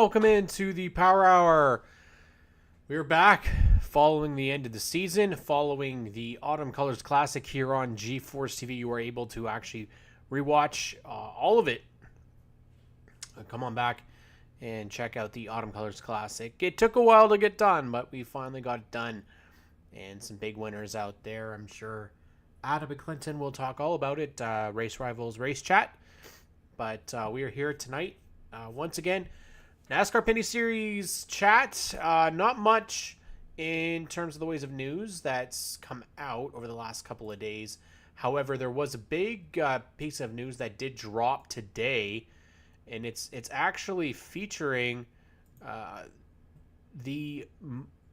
welcome into the Power Hour. We're back following the end of the season, following the Autumn Colors Classic here on GeForce TV. You are able to actually rewatch all of it. Come on back and check out the Autumn Colors Classic. It took a while to get done, but we finally got it done. And some big winners out there. I'm sure Adam and Clinton will talk all about it. Race Rivals Race Chat. But we are here tonight. Once again, NASCAR Pinty Series chat. Not much in terms of the ways of news that's come out over the last couple of days. However, there was a big piece of news that did drop today, and it's actually featuring the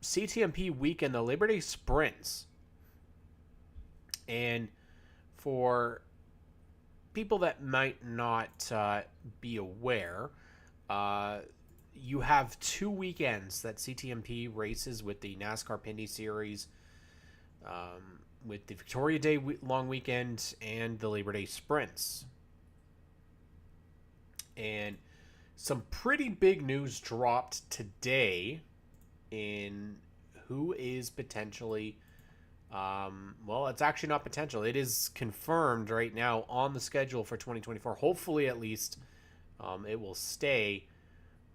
CTMP weekend, the Labor Day sprints. And for people that might not be aware, you have 2 weekends that CTMP races with the NASCAR Pinty Series, with the Victoria Day long weekend and the Labor Day sprints. And some pretty big news dropped today in who is potentially, well, it's actually not potential. It is confirmed right now on the schedule for 2024. Hopefully, at least, it will stay.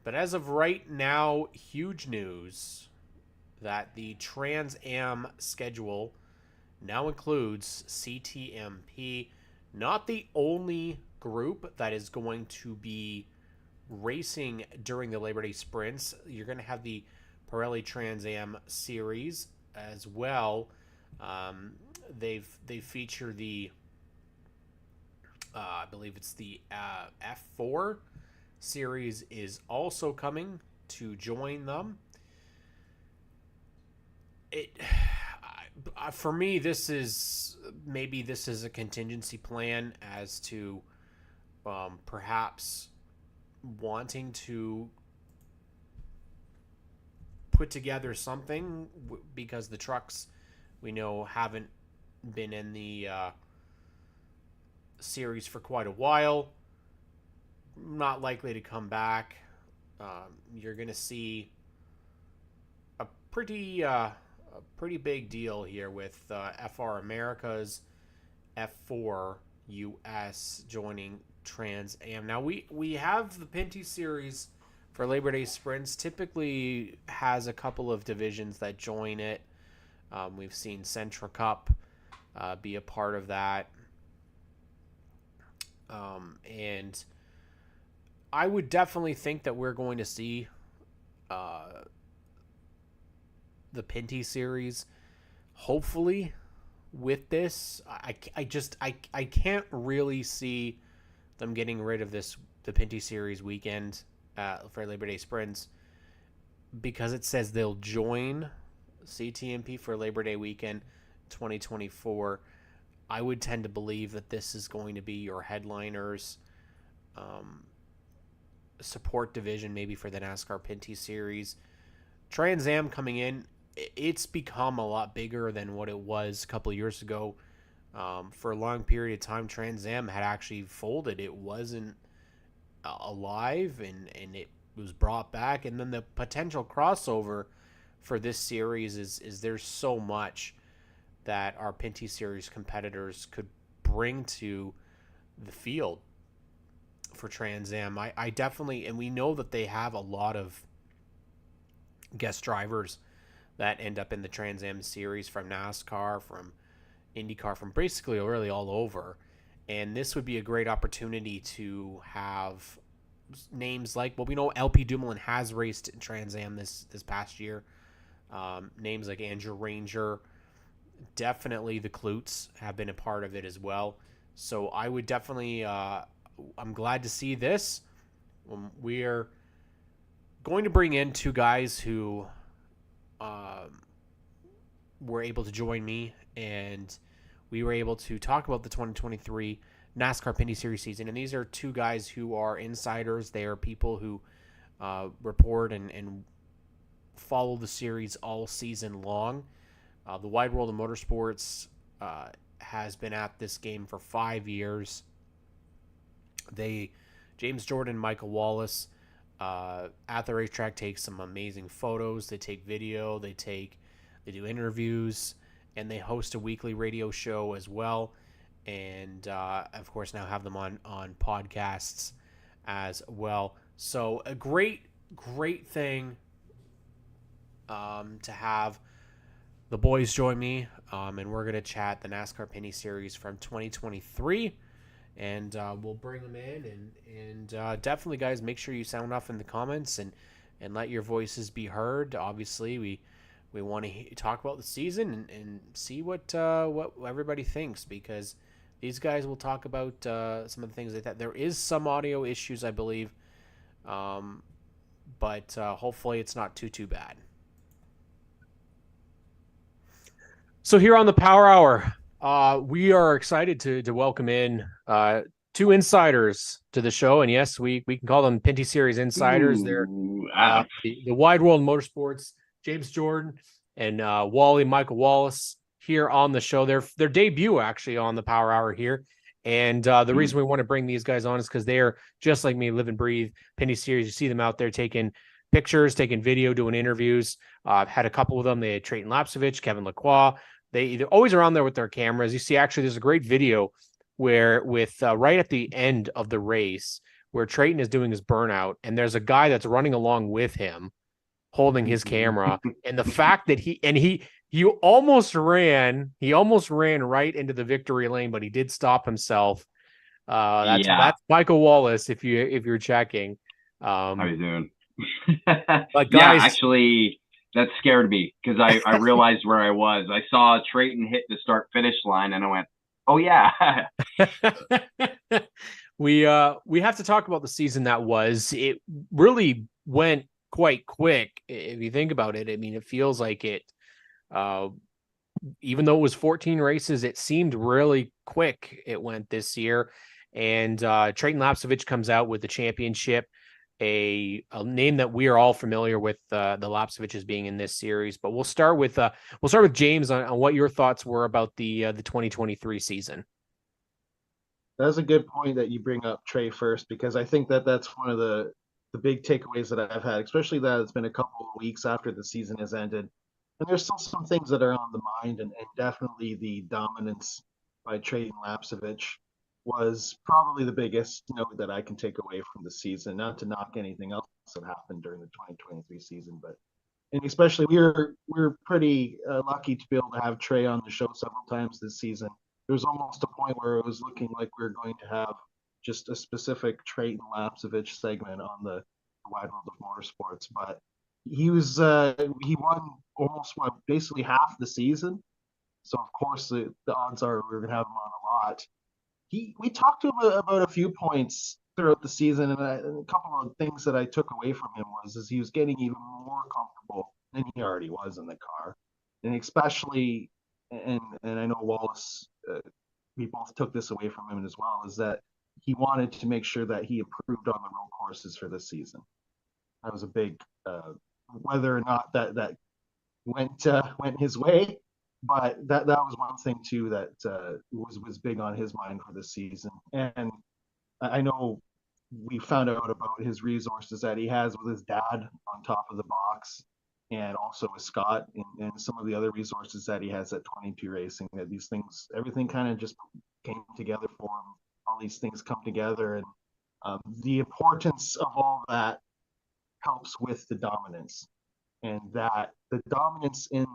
But as of right now, huge news that the Trans Am schedule now includes CTMP. Not the only group that is going to be racing during the Labor Day sprints. You're going to have the Pirelli Trans Am series as well. They feature the I believe it's the F4 series is also coming to join them. For me, this is a contingency plan as to perhaps wanting to put together something, because the trucks we know haven't been in the series for quite a while. Not likely to come back. You're going to see a pretty big deal here with FR America's F4 US joining Trans Am. Now we have the Pinty Series for Labor Day sprints. Typically has a couple of divisions that join it. We've seen Sentra Cup be a part of that. And I would definitely think that we're going to see the Pinty Series, hopefully, with this. I can't really see them getting rid of the Pinty Series weekend for Labor Day sprints, because it says they'll join CTMP for Labor Day weekend 2024. I would tend to believe that this is going to be your headliners, support division maybe for the NASCAR Pinty Series. Trans Am coming in, it's become a lot bigger than what it was a couple of years ago. For a long period of time, Trans Am had actually folded. It wasn't alive, and it was brought back. And then the potential crossover for this series is there's so much that our Pinty Series competitors could bring to the field for Trans Am. I definitely, and we know that they have a lot of guest drivers that end up in the Trans Am series from NASCAR, from IndyCar, from basically really all over. And this would be a great opportunity to have names like, well, we know LP Dumoulin has raced in Trans Am this past year. Names like Andrew Ranger, definitely the Klutz have been a part of it as well. So I would definitely, I'm glad to see this. We're going to bring in 2 guys who were able to join me, and we were able to talk about the 2023 NASCAR Pinty Series season. And these are 2 guys who are insiders. They are people who report and follow the series all season long. The Wide World of Motorsports has been at this game for 5 years. James Jordan, Michael Wallace, at the racetrack, take some amazing photos. They take video. They do interviews, and they host a weekly radio show as well. And of course, now have them on podcasts as well. So a great thing to have the boys join me, and we're gonna chat the NASCAR Pinty Series from 2023, and we'll bring them in, and definitely, guys, make sure you sound off in the comments and let your voices be heard. Obviously, we want to talk about the season and see what everybody thinks, because these guys will talk about some of the things like that. There is some audio issues, I believe, but hopefully it's not too bad. So here on the Power Hour, we are excited to welcome in two insiders to the show, and yes, we can call them Pinty Series insiders. They're the Wide World Motorsports James Jordan and Michael Wallace here on the show. Their debut actually on the Power Hour here, and the reason we want to bring these guys on is because they are just like me, live and breathe Pinty Series. You see them out there taking pictures, taking video, doing interviews. I've had a couple of them. They had Trayton Lapsevich, Kevin Lacroix. They're always around there with their cameras. You see, actually, there's a great video where right at the end of the race where Trayton is doing his burnout, and there's a guy that's running along with him holding his camera. And the fact that he almost ran right into the victory lane, but he did stop himself. That's Michael Wallace, if you're checking. How you doing? But guys, actually, that scared me because I realized where I was. I saw Trayton hit the start-finish line, and I went, "Oh yeah." We have to talk about the season that was. It really went quite quick if you think about it. I mean, it feels like it. Even though it was 14 races, it seemed really quick. It went this year, and Trayton Lapsevich comes out with the championship. A name that we are all familiar with, the Lapseviches being in this series. But we'll start with James on what your thoughts were about the 2023 season. That's a good point that you bring up Trey first, because I think that's one of the big takeaways that I've had, especially that it's been a couple of weeks after the season has ended. And there's still some things that are on the mind, and definitely the dominance by Trayton Lapsevich was probably the biggest note that I can take away from the season. Not to knock anything else that happened during the 2023 season, but and especially we're pretty lucky to be able to have Trey on the show several times this season. There was almost a point where it was looking like we were going to have just a specific Trayton Lapsevich segment on the Wide World of Motorsports, but he won almost basically half the season. So of course the odds are we're gonna have him on a lot. We talked to him about a few points throughout the season, and a couple of things that I took away from him was he was getting even more comfortable than he already was in the car, and especially, and I know Wallace, we both took this away from him as well, is that he wanted to make sure that he improved on the road courses for this season. That was a big, whether or not that went his way. But that was one thing too that was big on his mind for this season. And I know we found out about his resources that he has with his dad on top of the box, and also with Scott and some of the other resources that he has at 22 Racing. That these things, everything kind of just came together for him. All these things come together, and the importance of all that helps with the dominance, and that the dominance in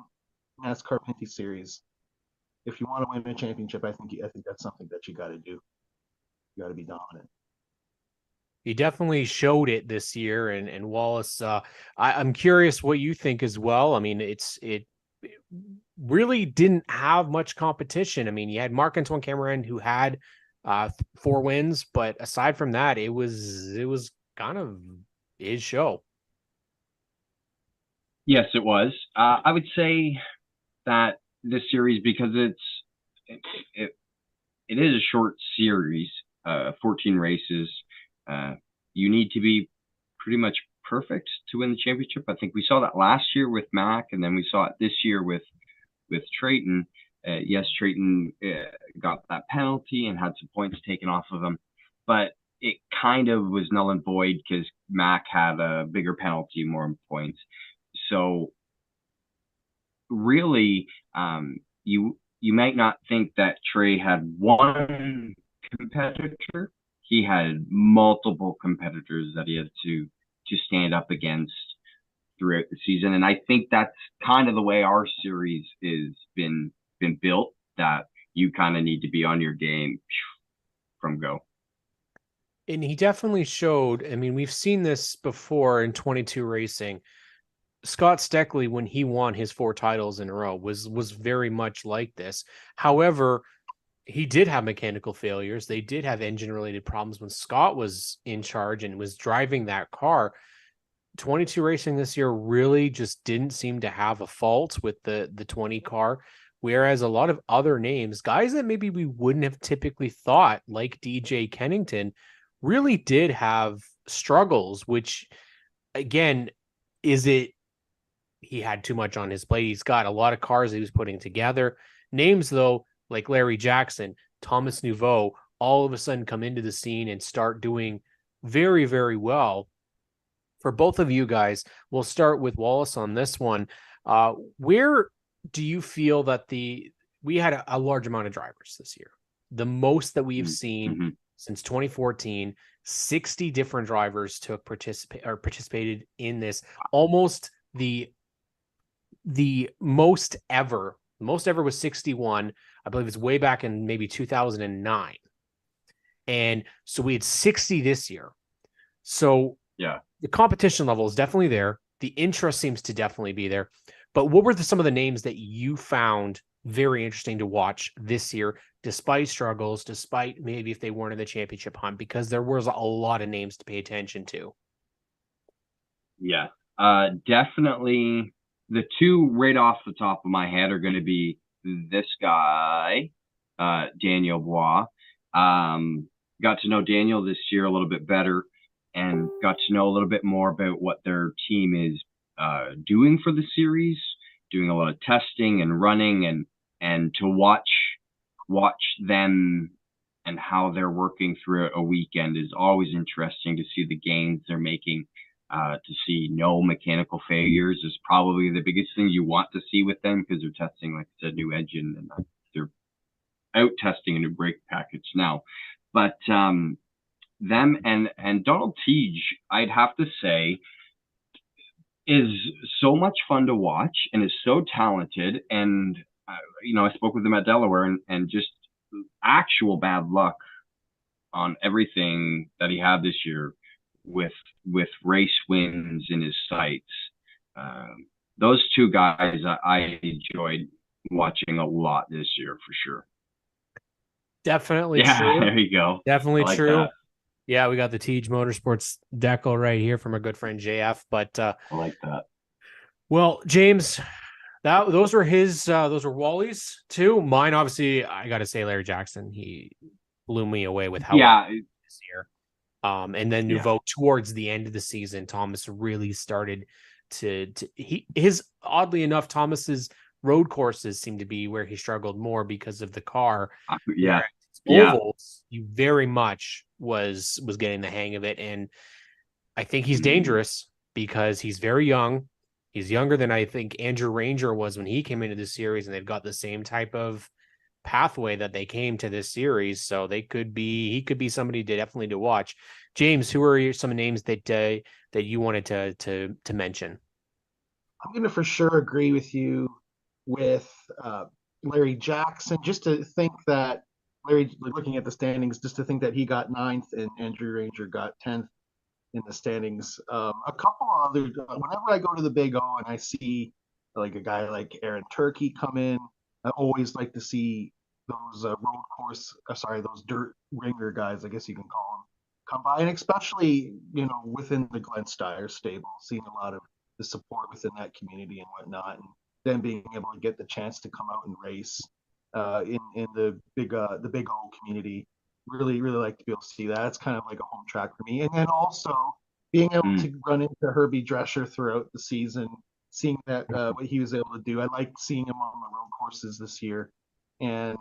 NASCAR Pinty Series, if you want to win a championship, I think that's something that you got to do. You got to be dominant. He definitely showed it this year, and Wallace, I'm curious what you think as well. I mean, it really didn't have much competition. I mean, you had Marc-Antoine Cameron, who had 4 wins, but aside from that, it was kind of his show. Yes, it was. I would say that this series, because it is a short series, 14 races, you need to be pretty much perfect to win the championship. I think we saw that last year with Mac, and then we saw it this year with Trayton. Yes, Trayton got that penalty and had some points taken off of him, but it kind of was null and void because Mac had a bigger penalty, more points. So really, you might not think that Trey had one competitor. He had multiple competitors that he had to stand up against throughout the season, and I think that's kind of the way our series is been built. That you kind of need to be on your game from go. And he definitely showed. I mean, we've seen this before in 22 racing. Scott Steckley, when he won his 4 titles in a row, was very much like this. However, he did have mechanical failures. They did have engine related problems when Scott was in charge and was driving that car. 22 racing this year really just didn't seem to have a fault with the 20 car. Whereas a lot of other names, guys that maybe we wouldn't have typically thought, like DJ Kennington, really did have struggles, which again, is it he had too much on his plate? He's got a lot of cars he was putting together. Names, though, like Larry Jackson, Thomas Nouveau, all of a sudden come into the scene and start doing very, very well. For both of you guys, we'll start with Wallace on this one. Where do you feel that we had a large amount of drivers this year? The most that we've seen since 2014. 60 different drivers participated in this. Almost the most ever. The most ever was 61. I believe it's way back in maybe 2009. And so we had 60 this year. So yeah, the competition level is definitely there. The interest seems to definitely be there. But what were some of the names that you found very interesting to watch this year, despite struggles, despite maybe if they weren't in the championship hunt, because there was a lot of names to pay attention to? Yeah, definitely. The two right off the top of my head are going to be this guy, Daniel Bois. Got to know Daniel this year a little bit better and got to know a little bit more about what their team is doing for the series, doing a lot of testing and running, and to watch them and how they're working through a weekend is always interesting to see the gains they're making. To see no mechanical failures is probably the biggest thing you want to see with them because they're testing, like I said, new engine and they're out testing a new brake package now. But them and Donald Teague, I'd have to say, is so much fun to watch and is so talented. And I spoke with him at Delaware and just actual bad luck on everything that he had this year with race wins in his sights. Those two guys I enjoyed watching a lot this year for sure. Definitely true. There you go. Definitely like true. That. Yeah, we got the Teague Motorsports decal right here from our good friend JF. But I like that. Well, James, those were Wally's too. Mine, obviously, I got to say Larry Jackson. He blew me away with how this year. And then Nouveau towards the end of the season, Thomas really started oddly enough, Thomas's road courses seem to be where he struggled more because of the car. Ovals, you very much was getting the hang of it. And I think he's dangerous because he's very young. He's younger than I think Andrew Ranger was when he came into the series, and they've got the same type of pathway that they came to this series. So he could be somebody definitely to watch. James, who are some names that you wanted to mention? I'm going to for sure agree with you with Larry Jackson. Just to think that Larry, looking at the standings, just to think that he got 9th and Andrew Ranger got 10th in the standings. A couple other, whenever I go to the Big O and I see like a guy like Aaron Turkey come in, I always like to see those those dirt ringer guys, I guess you can call them, come by. And especially, within the Glenn Steyer stable, seeing a lot of the support within that community and whatnot, and then being able to get the chance to come out and race in the Big O community. Really, really like to be able to see that. It's kind of like a home track for me. And then also being able to run into Herbie Drescher throughout the season, seeing that what he was able to do. I like seeing him on the road courses this year. and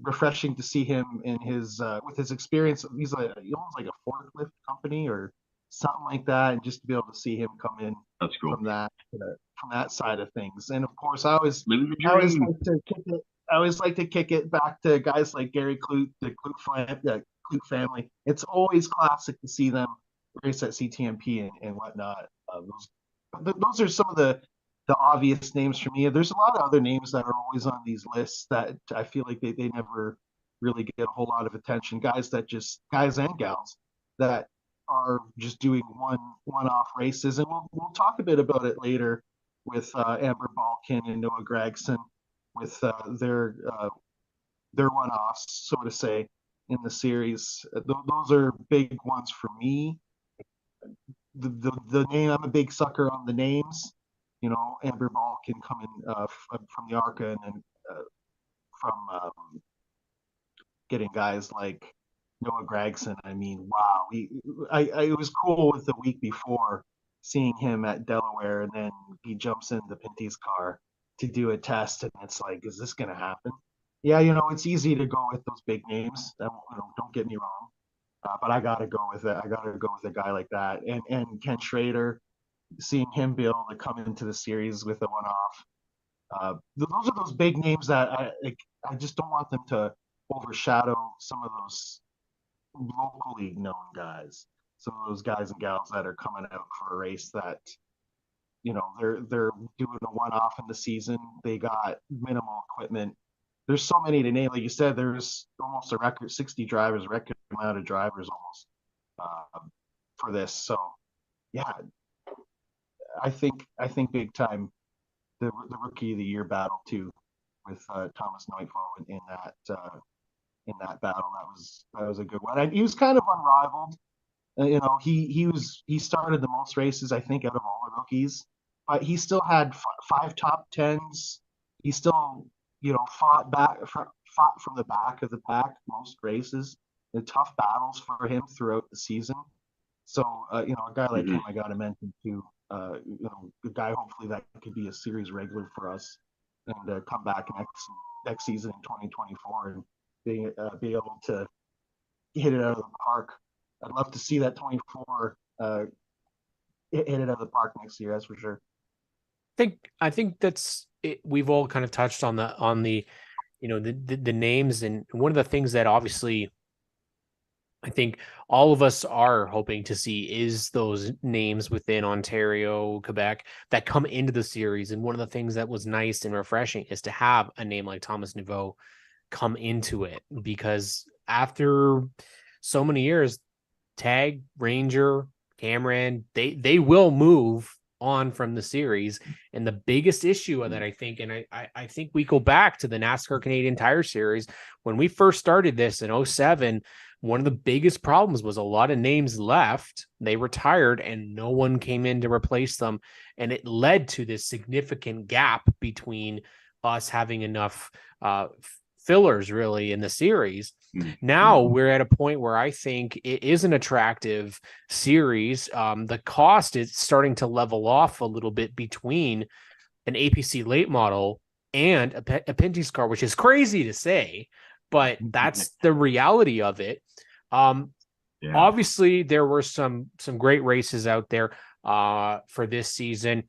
refreshing to see him in his with his experience. He owns like a forklift company or something like that, and just to be able to see him come in That's cool. from that side of things. And of course, Living the I always dream. like to kick it. I always like to kick it back to guys like Gary Clute, the Clute family. It's always classic to see them race at CTMP and whatnot. Those are some of the obvious names for me. There's a lot of other names that are always on these lists that I feel like they never really get a whole lot of attention. Guys and gals that are just doing one off races, and we'll talk a bit about it later with Amber Balkin and Noah Gregson with their one offs, so to say, in the series. Those are big ones for me. The name, I'm a big sucker on the names. You know, Amber Balkin coming from the ARCA, and then from getting guys like Noah Gregson. I mean, wow, it was cool with the week before seeing him at Delaware, and then he jumps into Pinty's car to do a test, and it's like, is this going to happen? Yeah, you know, it's easy to go with those big names. Don't get me wrong, but I got to go with it. I got to go with a guy like that, and Ken Schrader, seeing him be able to come into the series with a one off. Those are those big names that I just don't want them to overshadow some of those locally known guys. Some of those guys and gals that are coming out for a race that, you know, they're doing a one off in the season. They got minimal equipment. There's so many to name. Like you said, there's almost a record 60 drivers, record amount of drivers almost for this. So yeah, I think big time the rookie of the year battle too with Thomas Neufeld in that battle. That was a good one. And he was kind of unrivaled. You know, he started the most races I think out of all the rookies, but he still had five top tens. He still, you know, fought from the back of the pack most races. The tough battles for him throughout the season. So you know, a guy like him, I got to mention too. You know, a guy hopefully that could be a series regular for us and come back next season in 2024 and be able to hit it out of the park. I'd love to see that 24 hit it out of the park next year. That's for sure. I think that's it. We've all kind of touched on the you know the names, and one of the things that obviously I think all of us are hoping to see is those names within Ontario, Quebec that come into the series. And one of the things that was nice and refreshing is to have a name like Thomas Nouveau come into it, because after so many years, Tag, Ranger, Cameron, they will move on from the series. And the biggest issue that I think, and I think we go back to the NASCAR Canadian Tire Series when we first started this in 07. One of the biggest problems was a lot of names left, they retired, and no one came in to replace them. And it led to this significant gap between us having enough fillers really in the series. Now we're at a point where I think it is an attractive series. The cost is starting to level off a little bit between an APC late model and a Pinty's car, which is crazy to say, but that's the reality of it. Obviously, there were some great races out there for this season.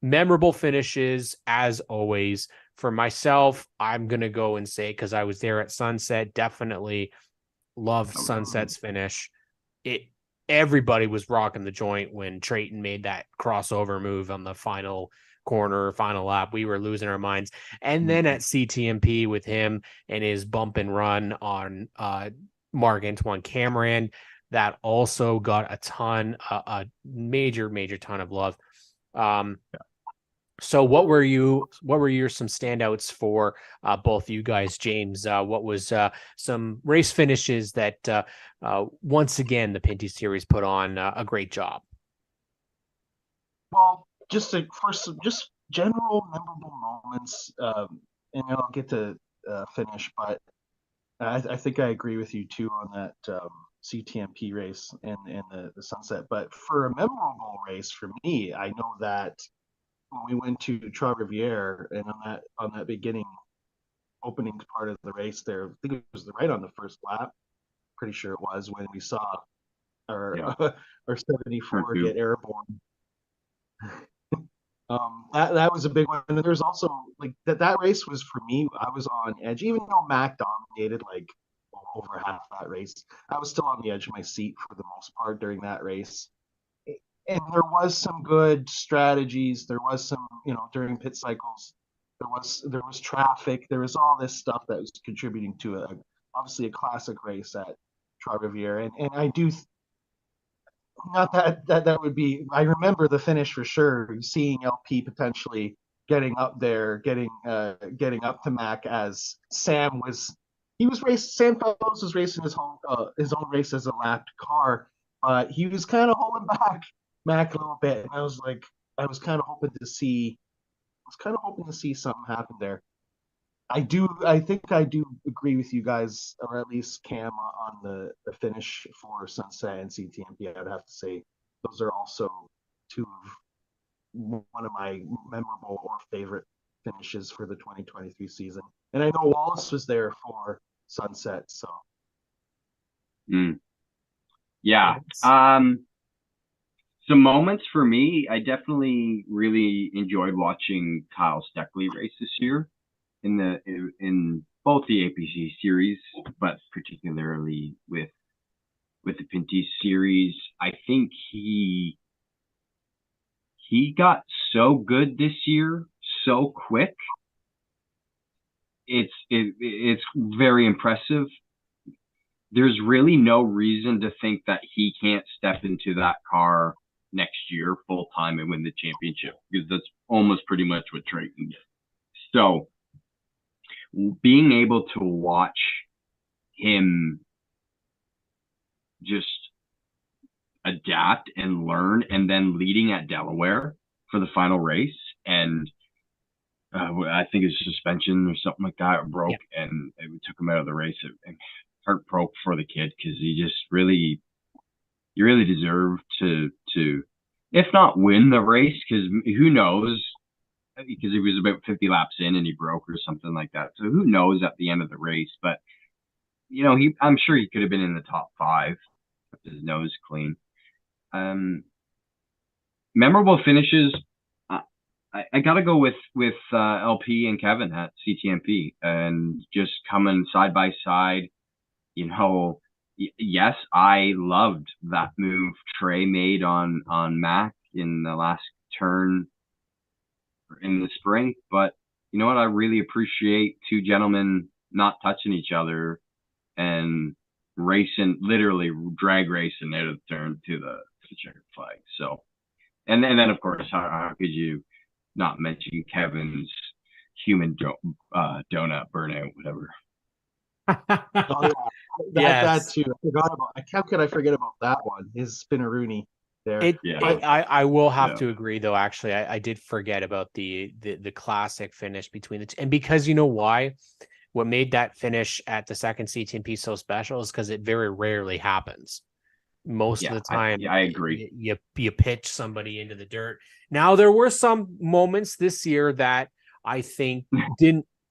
Memorable finishes, as always. For myself, I'm going to go and say, because I was there at Sunset, definitely loved Sunset's finish. Everybody was rocking the joint when Trayton made that crossover move on the final corner, final lap. We were losing our minds. And then at CTMP with him and his bump and run on Marc-Antoine Cameron, that also got a major ton of love. So what were your some standouts for both you guys, James? What was some race finishes that once again the Pinty series put on a great job? Well, just general memorable moments, and then I'll get to finish, but I think I agree with you too on that CTMP race and the Sunset. But for a memorable race for me, I know that when we went to Trois Rivières and on that beginning opening part of the race there. I think it was right on the first lap. Pretty sure it was when we saw our our 74 get airborne. That was a big one. And there's also like that race was for me. I was on edge, even though Mac dominated like over half that race. I was still on the edge of my seat for the most part during that race. And there was some good strategies. There was some, during pit cycles, there was traffic. There was all this stuff that was contributing to obviously a classic race at Trois-Rivières. And I do not that would be. I remember the finish for sure. Seeing LP potentially getting up there, getting up to Mac as Sam was. He was racing. Sam Fellows was racing his own race as a lapped car, but he was kind of holding back Mac a little bit. And I was kind of hoping to see. I was kind of hoping to see something happen there. I think I do agree with you guys, or at least Cam, on the finish for Sunset and CTMP. I'd have to say those are also one of my memorable or favorite finishes for the 2023 season. And I know Wallace was there for Sunset, so. Yeah. Some moments for me, I definitely really enjoyed watching Kyle Steckley race this year. In both the APC series, but particularly with the Pinty series, I think he got so good this year, so quick. It's very impressive. There's really no reason to think that he can't step into that car next year full time and win the championship, because that's almost pretty much what Trey can get. So being able to watch him just adapt and learn, and then leading at Delaware for the final race, and I think his suspension or something like that broke, and it took him out of the race. And heart broke for the kid, because he just really deserved to if not win the race, because who knows, because he was about 50 laps in and he broke or something like that. So who knows at the end of the race, but I'm sure he could have been in the top 5, kept his nose clean. Memorable finishes. I got to go with LP and Kevin at CTMP, and just coming side by side. Yes, I loved that move Trey made on Mac in the last turn in the spring, but you know what? I really appreciate two gentlemen not touching each other and racing, literally drag racing out of the turn to the checkered flag. So, and then of course, how could you not mention Kevin's human donut burnout, whatever? That too. I forgot about. How could I forget about that one? His spinneroonie there. I will have to agree, though. Actually, I did forget about the classic finish between the two, and because you know why? What made that finish at the second CTMP so special is because it very rarely happens. Most of the time, I agree. You pitch somebody into the dirt. Now, there were some moments this year that I think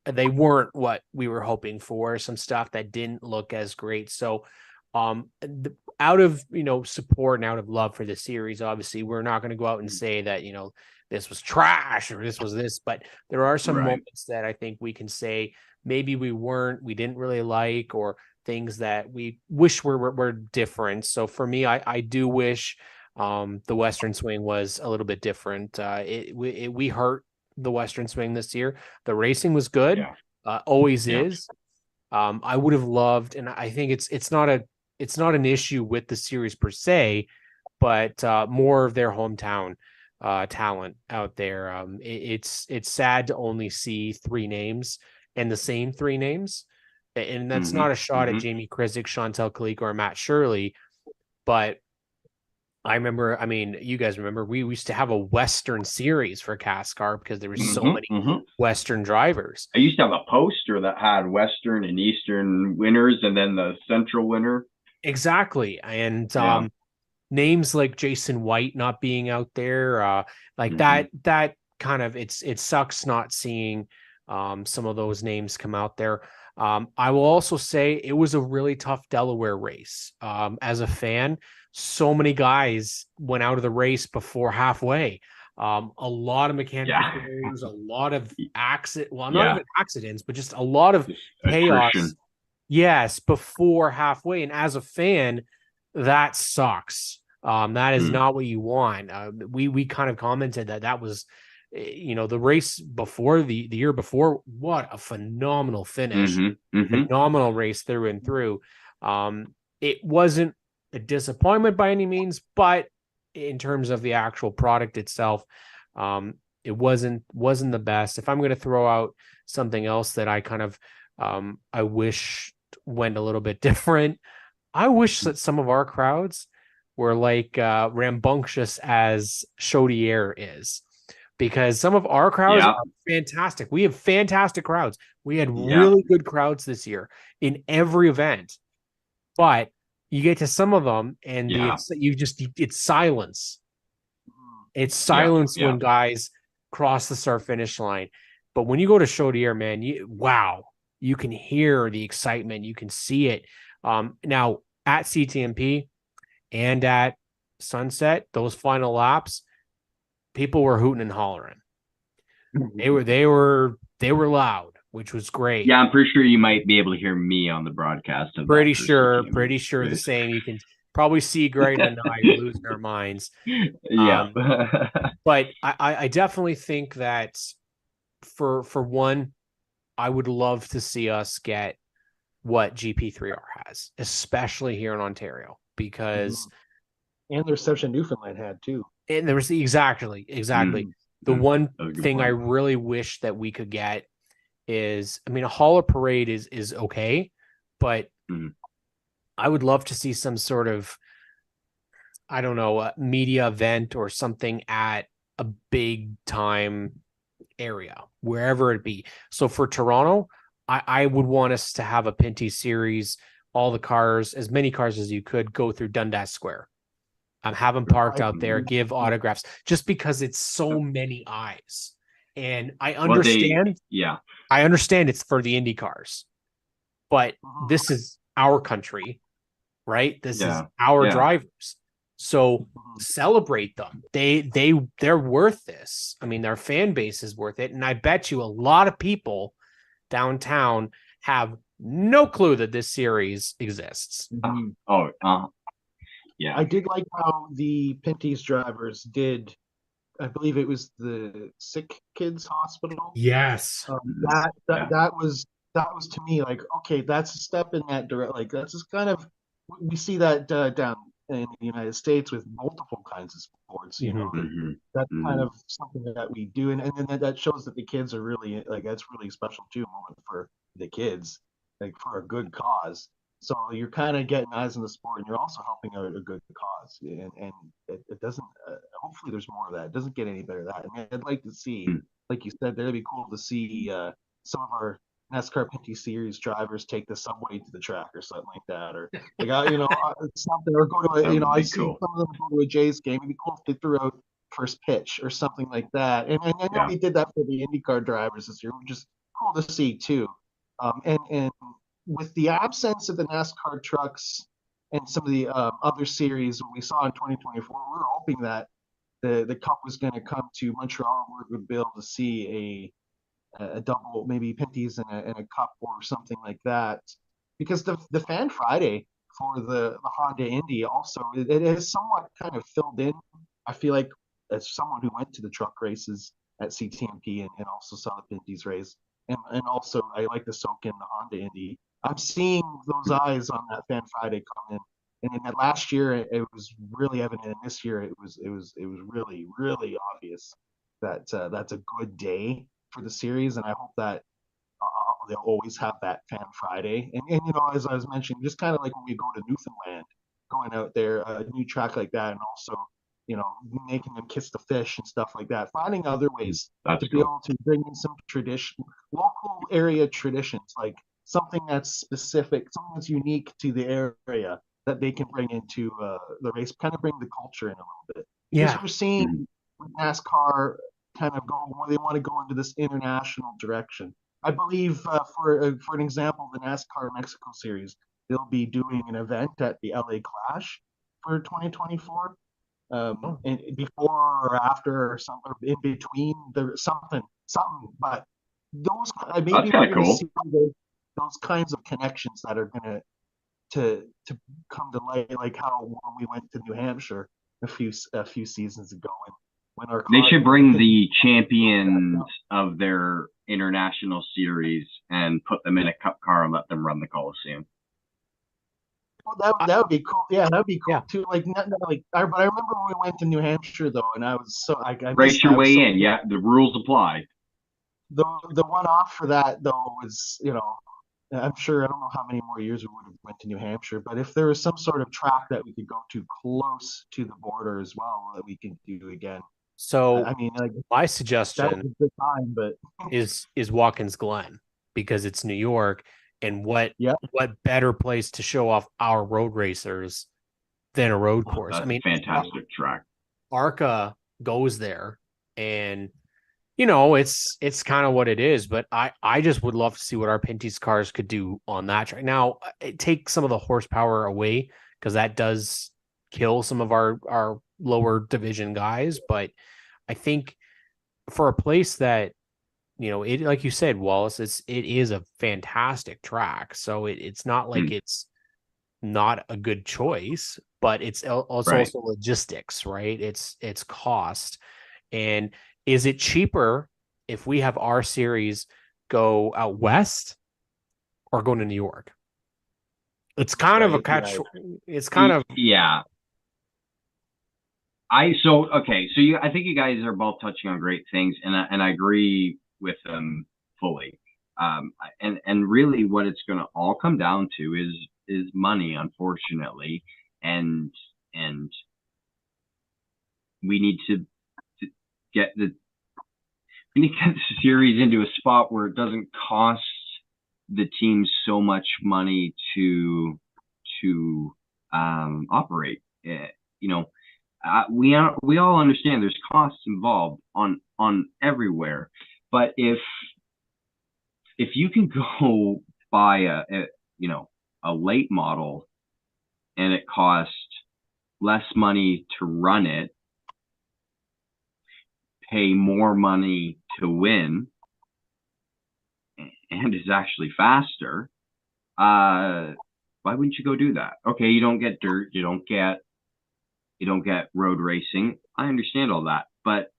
they weren't what we were hoping for. Some stuff that didn't look as great. So, out of support and out of love for the series, obviously, we're not going to go out and say that this was trash or this was this, but there are some moments that I think we can say maybe we didn't really like, or things that we wish were different. So for me, I do wish the Western Swing was a little bit different. We hurt the Western Swing this year. The racing was good, always is. I would have loved, and I think it's not an issue with the series per se, but more of their hometown talent out there. It's sad to only see 3 names and the same 3 names. And that's not a shot at Jamie Krizik, Chantel Kaliko, or Matt Shirley. But I remember, you guys remember, we used to have a Western series for NASCAR because there were so many Western drivers. I used to have a poster that had Western and Eastern winners, and then the Central winner. Exactly. And names like Jason White not being out there, that kind of, it sucks not seeing some of those names come out there. I will also say it was a really tough Delaware race. As a fan, so many guys went out of the race before halfway. A lot of mechanical Yeah. failures, a lot of well, not Yeah. even accidents, but just a lot of Just chaos. attrition. Yes, before halfway. And as a fan, that sucks. That is not what you want. We kind of commented that was, the race before the year before. What a phenomenal finish! Phenomenal race through and through. It wasn't a disappointment by any means, but in terms of the actual product itself, it wasn't the best. If I'm going to throw out something else that I kind of I wish went a little bit different, I wish that some of our crowds were like rambunctious as Chaudière is, because some of our crowds Yeah. are fantastic. We have fantastic crowds. We had Yeah. really good crowds this year in every event, but you get to some of them and Yeah. it's silence. It's Yeah. silence Yeah. when guys cross the start finish line. But when you go to Chaudière, man, wow, you can hear the excitement. You can see it. Now at CTMP and at Sunset, those final laps, people were hooting and hollering. They were loud, which was great. Yeah, I'm pretty sure you might be able to hear me on the broadcast of Pretty that sure the same. You can probably see Greg and I are losing our minds. Yeah. But I definitely think that for one, I would love to see us get what GP3R has, especially here in Ontario, because and the reception Newfoundland had too. and there was exactly the one thing I really wish that we could get is, I mean, a hauler parade is okay, but I would love to see some sort of, I don't know, a media event or something at a big time area, wherever it be. So for Toronto, I would want us to have a Pinty series, all the cars, as many cars as you could, go through Dundas Square. Have them parked out there, give autographs, just because it's so many eyes. And I understand, I understand it's for the Indy cars, but this is our country, right? This is our drivers. So celebrate them. They're worth this. I mean, their fan base is worth it. And I bet you a lot of people downtown have no clue that this series exists. Yeah. I did like how the Pinty's drivers did. I believe it was the Sick Kids Hospital. Yes. That was to me like, okay, that's a step in that direction. Like that's just kind of, we see that down in the United States with multiple kinds of sports. You know, that's kind of something that we do, and then that shows that the kids are really like, that's really special too, moment for the kids, like for a good cause. So you're kind of getting eyes on the sport, and you're also helping a good cause. And it doesn't. Hopefully, there's more of that. It doesn't get any better than that. I mean, I'd like to see, like you said, that'd be cool to see some of our NASCAR Pinty Series drivers take the subway to the track or something like that, or like something, or go to I see some of them go to a Jays game. It'd be cool if they threw out first pitch or something like that. And I know we did that for the IndyCar drivers this year, which is cool to see too. And with the absence of the NASCAR trucks and some of the other series we saw in 2024, we were hoping that the Cup was going to come to Montreal, and we would be able to see a double, maybe Pinty's and a Cup or something like that. Because the Fan Friday for the Honda Indy also, it is somewhat kind of filled in. I feel like, as someone who went to the truck races at CTMP and also saw the Pinty's race, and also I like to soak in the Honda Indy. I'm seeing those eyes on that Fan Friday come in. And in that last year, it was really evident. And this year, it was really, really obvious that that's a good day for the series. And I hope that they'll always have that Fan Friday. And as I was mentioning, just kind of like when we go to Newfoundland, going out there, a new track like that, and also making them kiss the fish and stuff like that, finding other ways to be able to bring in some tradition, local area traditions, like something that's specific, something that's unique to the area that they can bring into the race, kind of bring the culture in a little bit. Because we're seeing with NASCAR, kind of go, they want to go into this international direction. I believe, for an example, the NASCAR Mexico Series, they'll be doing an event at the LA Clash for 2024. And before or after or something in between, there something. But those That's maybe kind we're of going to cool. see those kinds of connections that are going to come to light, like how when we went to New Hampshire a few seasons ago, and when our They car should bring the champions of their international series and put them in a cup car and let them run the Coliseum. well, that would be cool. Yeah, that would be Yeah. cool too. Like, but I remember when we went to New Hampshire though, and I was so I Race missed. your I was way so in. Yeah, the rules apply. the one off for that though was, I'm sure, I don't know how many more years we would have went to New Hampshire, but if there was some sort of track that we could go to close to the border as well that we can do again. So I mean, like, my that was suggestion a good time, but is Watkins Glen because it's New York, and yeah, what better place to show off our road racers than a road course? I That's a mean, fantastic track. ARCA goes there, and it's kind of what it is. But I just would love to see what our Pinty's cars could do on that track. Now, it takes some of the horsepower away because that does kill some of our lower division guys. But I think for a place that it, like you said, Wallace, it is a fantastic track. So it's not like it's not a good choice, but it's Right. also logistics, right? It's cost. And is it cheaper if we have our series go out west or go to New York? It's kind of a right, catch. yeah, It's kind of Yeah. Okay. So I think you guys are both touching on great things, and I agree with them fully. And really, what it's going to all come down to is money, unfortunately, and we need to get the we need to get the series into a spot where it doesn't cost the teams so much money to operate. We all understand there's costs involved on everywhere, but if you can go buy a late model and it costs less money to run it, pay more money to win, and is actually faster, why wouldn't you go do that? Okay, you don't get dirt, you don't get road racing. I understand all that, but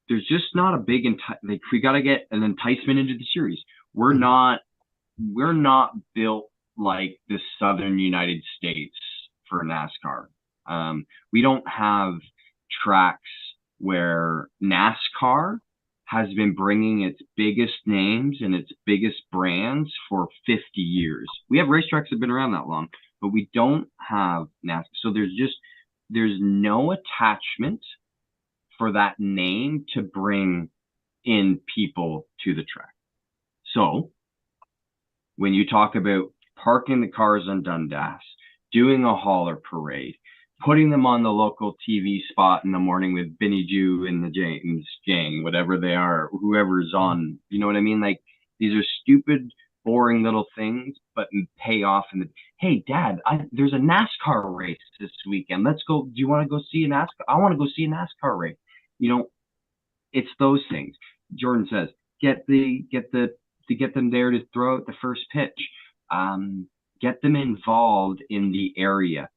there's just not a big like, we got to get an enticement into the series. We're not built like the Southern United States for NASCAR. We don't have tracks where NASCAR has been bringing its biggest names and its biggest brands for 50 years. We have racetracks that have been around that long, but we don't have NASCAR. So there's no attachment for that name to bring in people to the track. So when you talk about parking the cars on Dundas, doing a hauler parade, putting them on the local TV spot in the morning with Benny Jew and the James gang, whatever they are, whoever's on, you know what I mean? Like, these are stupid, boring little things, but pay off. And hey, Dad, there's a NASCAR race this weekend. Let's go. Do you want to go see a NASCAR? I want to go see a NASCAR race. It's those things. Jordan says, get them there to throw out the first pitch. Get them involved in the area.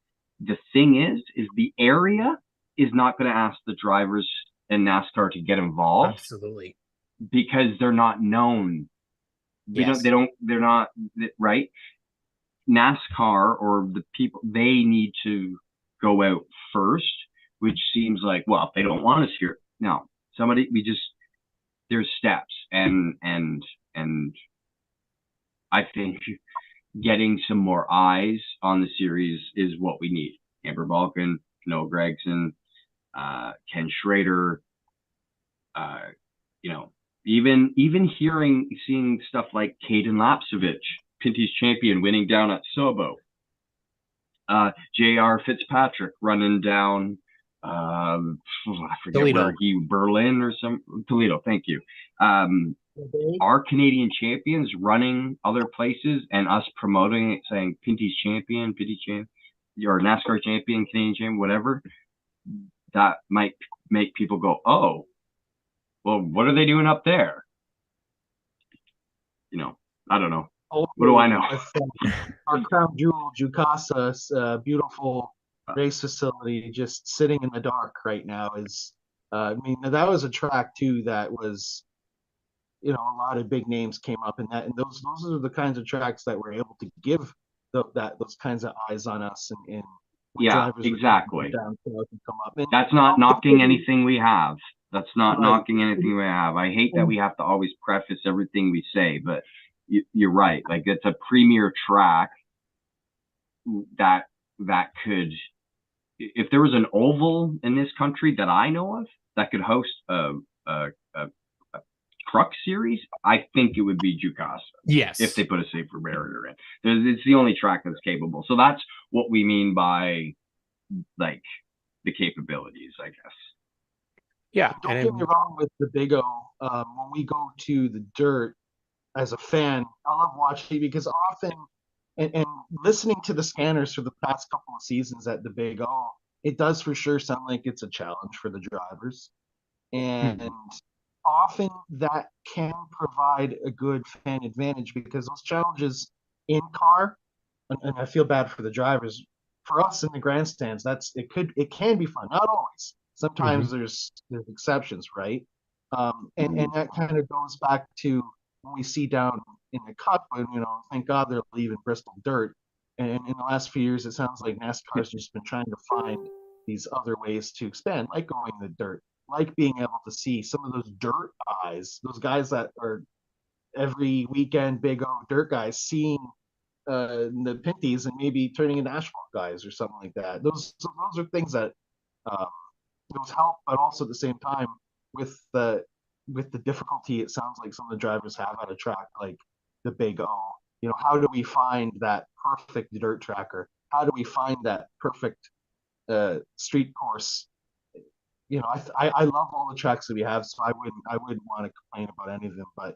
The thing is the area is not going to ask the drivers in NASCAR to get involved. Absolutely. Because they're not known. Yes. They're not, right? NASCAR or the people, they need to go out first, which seems like, well, if they don't want us here. No, there's steps, and I think getting some more eyes on the series is what we need. Amber Balkan, Noah Gregson, Ken Schrader, even seeing stuff like Caden Lapsevich, Pinty's champion, winning down at Sobo. J.R. Fitzpatrick running down I forget Toledo. where Berlin or some Toledo. Thank you. Um, our Canadian champions running other places and us promoting it, saying Pinty's champion, Pinty champ, or NASCAR champion, Canadian champion, whatever. That might make people go, oh, well, what are they doing up there? I don't know. What do I know? Our crown jewel, Jucasa, beautiful race facility, just sitting in the dark right now is. I mean, that was a track too that was, a lot of big names came up in that, and those are the kinds of tracks that were able to give those kinds of eyes on us, and yeah, drivers exactly. Down south and come up. And, that's not knocking anything we have. That's not right. knocking anything we have. I hate that we have to always preface everything we say, but you're right. Like, it's a premier track that could, if there was an oval in this country that I know of that could host a truck series, I think it would be Jucasa. Yes. If they put a safer barrier in. It's the only track that's capable. So that's what we mean by, like, the capabilities, I guess. Yeah. Don't get me wrong with the Big O. When we go to the dirt, as a fan, I love watching because often, and listening to the scanners for the past couple of seasons at the Big O, it does for sure sound like it's a challenge for the drivers. And often that can provide a good fan advantage because those challenges in car, and I feel bad for the drivers, for us in the grandstands, it can be fun. Not always. Sometimes there's exceptions, right? And that kind of goes back to when we see down in the Cup, and thank God they're leaving Bristol dirt. And in the last few years, it sounds like NASCAR's just been trying to find these other ways to expand, like going the dirt, like being able to see some of those dirt eyes, those guys that are every weekend Big O dirt guys, seeing the Pinties and maybe turning into asphalt guys or something like that. Those are things that those help, but also at the same time with the difficulty, it sounds like some of the drivers have at a track like the Big O. How do we find that perfect dirt tracker? How do we find that perfect street course? I love all the tracks that we have, so I wouldn't want to complain about any of them. But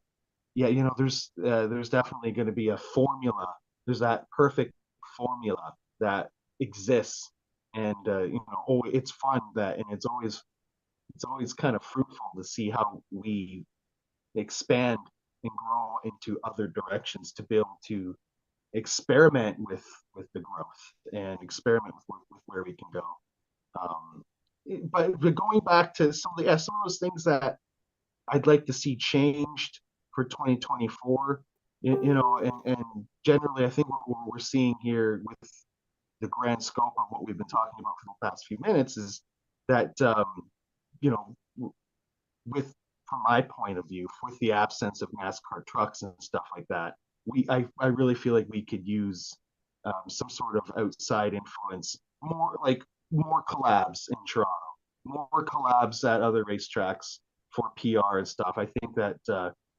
yeah, there's definitely going to be a formula. There's that perfect formula that exists, and it's fun and it's always kind of fruitful to see how we expand and grow into other directions to be able to experiment with the growth and experiment with where we can go. But going back to some of those things that I'd like to see changed for 2024, and generally I think what we're seeing here with the grand scope of what we've been talking about for the past few minutes is that with from my point of view, with the absence of NASCAR trucks and stuff like that, I really feel like we could use some sort of outside influence, more collabs in Toronto, more collabs at other racetracks for PR and stuff. I think that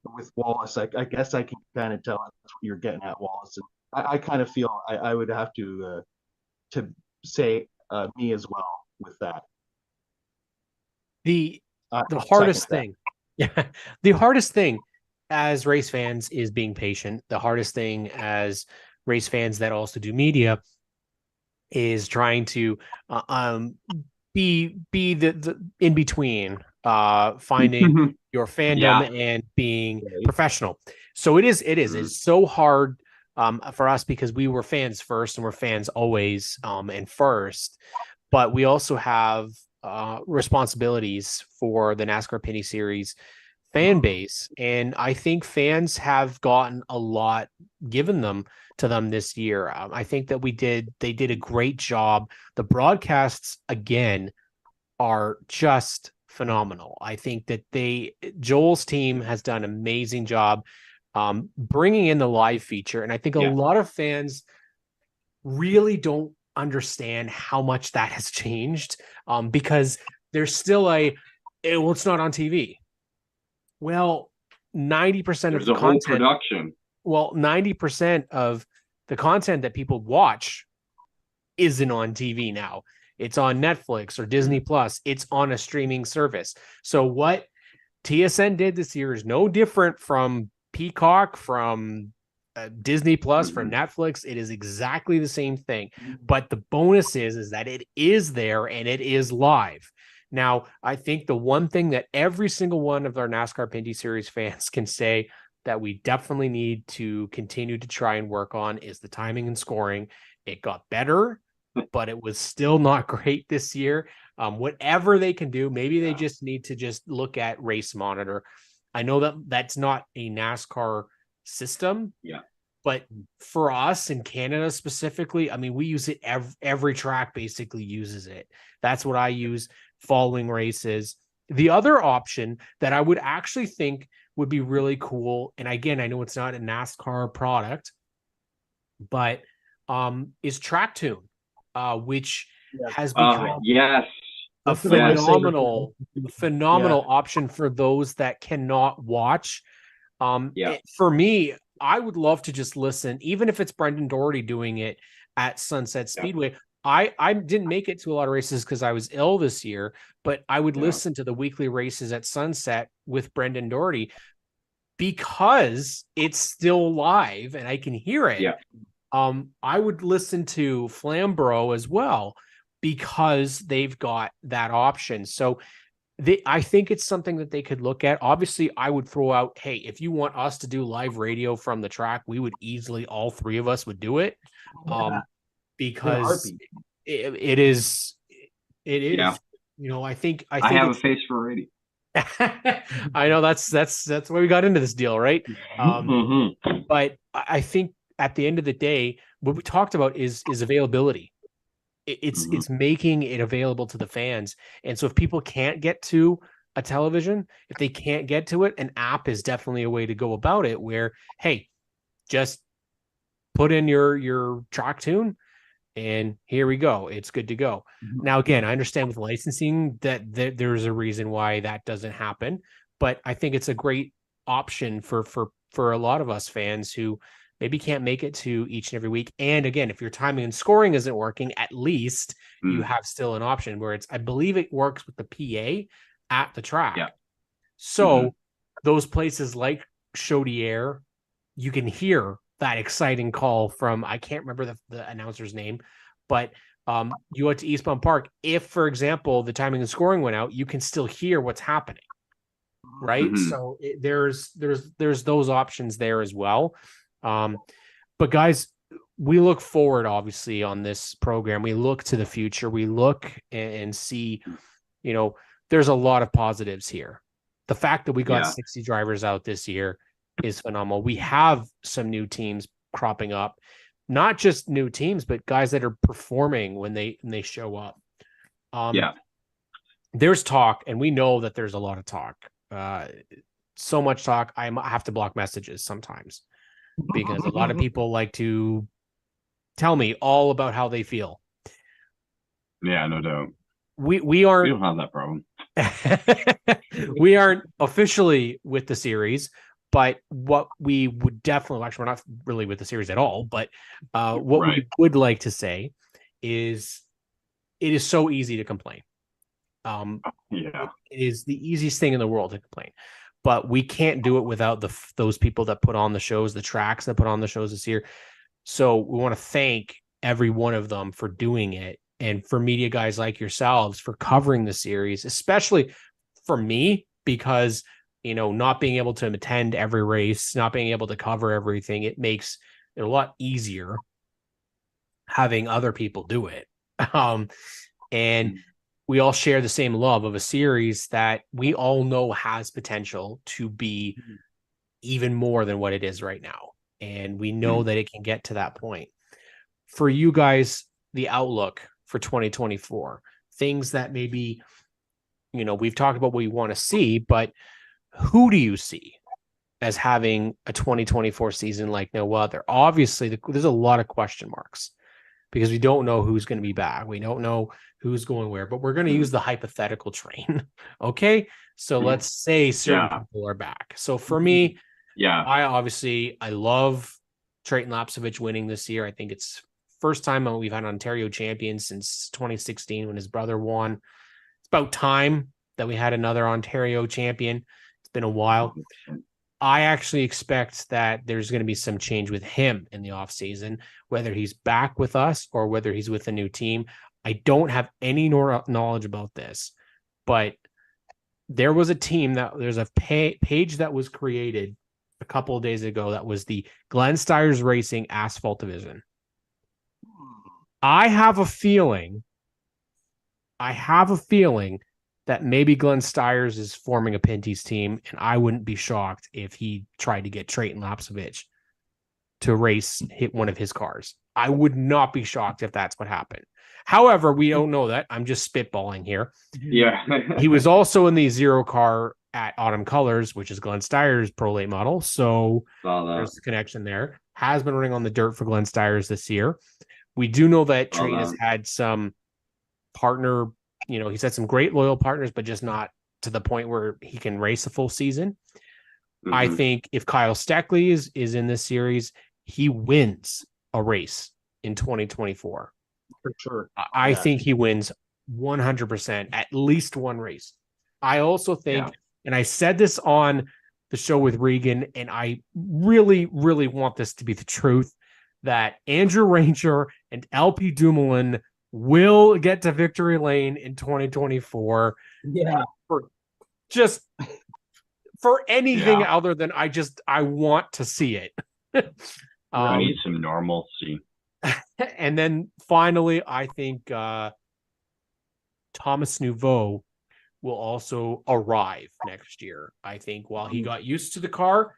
with Wallace, I guess I can kind of tell that's what you're getting at, Wallace, and I kind of feel I would have to say me as well with that. The hardest thing, yeah, the hardest thing as race fans is being patient. The hardest thing as race fans that also do media is trying to be the in between, finding your fandom and being professional. So it's so hard for us because we were fans first and we're fans always and first, but we also have responsibilities for the NASCAR Pinty Series fan base, and I think fans have gotten a lot given to them this year. I think that they did a great job. The broadcasts again are just phenomenal. I think that Joel's team has done an amazing job bringing in the live feature, and I think a lot of fans really don't understand how much that has changed because there's still it's not on TV. Well, 90% of the content, whole production. Well, 90% of the content that people watch isn't on TV now. it's on Netflix or Disney Plus, it's on a streaming service. So what TSN did this year is no different from Peacock, from Disney Plus, from Netflix. It is exactly the same thing. But the bonus is that it is there and it is live. Now, I think the one thing that every single one of our NASCAR Pinty Series fans can say that we definitely need to continue to try and work on is the timing and scoring. It got better, but it was still not great this year. Whatever they can do, maybe they just need to just look at Race Monitor. I know that that's not a NASCAR system, but for us in Canada specifically, I mean, we use it. Every track basically uses it. That's what I use following races. The other option that I would actually think would be really cool, and again, I know it's not a NASCAR product, but is TrackTune, which has become a phenomenal option for those that cannot watch. For me, I would love to just listen, even if it's Brendan Doherty doing it at Sunset Speedway. I didn't make it to a lot of races because I was ill this year, but I would listen to the weekly races at Sunset with Brendan Doherty because it's still live and I can hear it. I would listen to Flamborough as well because they've got that option. So I think it's something that they could look at. Obviously, I would throw out, hey, if you want us to do live radio from the track, we would easily, all three of us would do it. Because it is, you know, I think I have a face for radio. I know that's why we got into this deal, right? But I think at the end of the day, what we talked about is availability. It's making it available to the fans. And so if people can't get to a television, if they can't get to it, an app is definitely a way to go about it where, hey, just put in your track tune and here we go. It's good to go. Now, again, I understand with licensing that there's a reason why that doesn't happen, but I think it's a great option for a lot of us fans who maybe can't make it to each and every week. And again, if your timing and scoring isn't working, at least you have still an option where I believe it works with the PA at the track. So those places like Chaudière, you can hear that exciting call from, I can't remember the announcer's name, but you went to Eastbound Park. If, for example, the timing and scoring went out, you can still hear what's happening. Right. So there's those options there as well. But guys, we look forward, obviously, on this program. We look to the future. We look and see, you know, there's a lot of positives here. The fact that we got 60 drivers out this year is phenomenal. We have some new teams cropping up, not just new teams, but guys that are performing when they show up. There's talk, and we know that there's a lot of talk. So much talk. I have to block messages sometimes because a lot of people like to tell me all about how they feel. Yeah, no doubt. We aren't. We don't have that problem. We aren't officially with the series, but what we would definitely, actually, we're not really with the series at all, but what we would like to say is it is so easy to complain. It is the easiest thing in the world to complain, but we can't do it without those people that put on the shows, the tracks that put on the shows this year. So we want to thank every one of them for doing it. And for media guys like yourselves for covering the series, especially for me, because, you know, not being able to attend every race, not being able to cover everything, it makes it a lot easier having other people do it. And we all share the same love of a series that we all know has potential to be even more than what it is right now. And we know that it can get to that point. For you guys, the outlook for 2024, things that maybe, you know, we've talked about what we want to see, but who do you see as having a 2024 season like no other? Obviously, there's a lot of question marks because we don't know who's going to be back. We don't know who's going where, but we're going to use the hypothetical train. Okay. So let's say certain people are back. So for me, I love Trayton Lapsovich winning this year. I think it's first time we've had an Ontario champion since 2016 when his brother won. It's about time that we had another Ontario champion. It's been a while. 100%. I actually expect that there's going to be some change with him in the offseason, whether he's back with us or whether he's with a new team. I don't have any knowledge about this, but there was a team there's a page that was created a couple of days ago that was the Glenn Stires Racing Asphalt Division. I have a feeling that maybe Glenn Stires is forming a Pinty's team, and I wouldn't be shocked if he tried to get Trayton Lapsovich to hit one of his cars. I would not be shocked if that's what happened. However, we don't know that. I'm just spitballing here. Yeah. He was also in the Zero car at Autumn Colors, which is Glenn Stires' Pro Late model. So there's a connection there. Has been running on the dirt for Glenn Stires this year. We do know that Trayton has had some partner, he's had some great loyal partners, but just not to the point where he can race a full season. Mm-hmm. I think if Kyle Steckley is in this series, he wins a race in 2024. For sure. I think he wins 100%, at least one race. I also think, and I said this on the show with Regan, and I really, really want this to be the truth, that Andrew Ranger and LP Dumoulin will get to victory lane in 2024. Yeah. For anything other than I want to see it. I need some normalcy. And then finally, I think Thomas Nouveau will also arrive next year. I think while he got used to the car,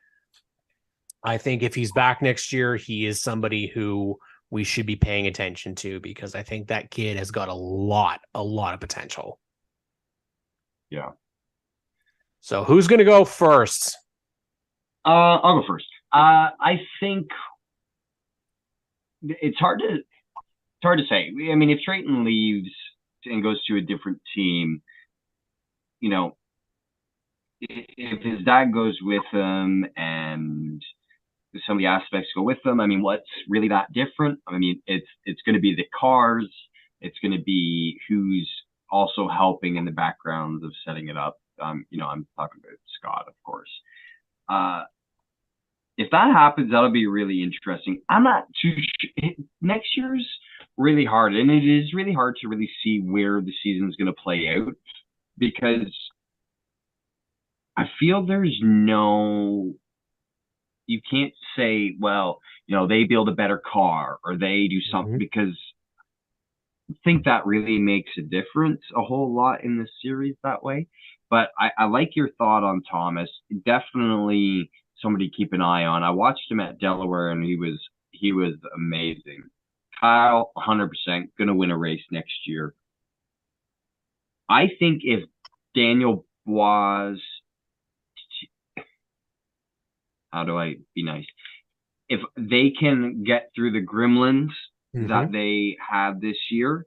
I think if he's back next year, he is somebody who we should be paying attention to, because I think that kid has got a lot of potential. Yeah. So who's going to go first? I'll go first. I think it's hard to say. I mean, if Trayton leaves and goes to a different team, if his dad goes with him and some of the aspects go with them, I mean, what's really that different? I mean, it's going to be the cars. It's going to be who's also helping in the background of setting it up. I'm talking about Scott, of course. If that happens, that'll be really interesting. I'm not too sure. Next year's really hard, and it is really hard to really see where the season's going to play out, because I feel you can't say, well, they build a better car or they do something, because I think that really makes a difference a whole lot in this series that way. But I like your thought on Thomas. Definitely somebody to keep an eye on. I watched him at Delaware, and he was amazing. Kyle, 100% going to win a race next year. I think if Daniel was, how do I be nice? If they can get through the gremlins that they had this year,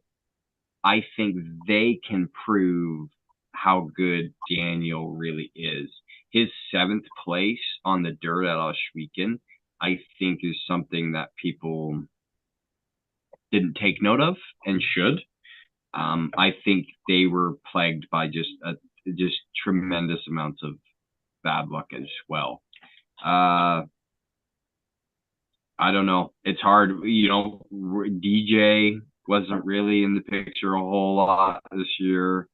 I think they can prove how good Daniel really is. His 7th place on the dirt at Oshweekend, I think, is something that people didn't take note of and should. I think they were plagued by just tremendous amounts of bad luck as well. I don't know. It's hard. DJ wasn't really in the picture a whole lot this year.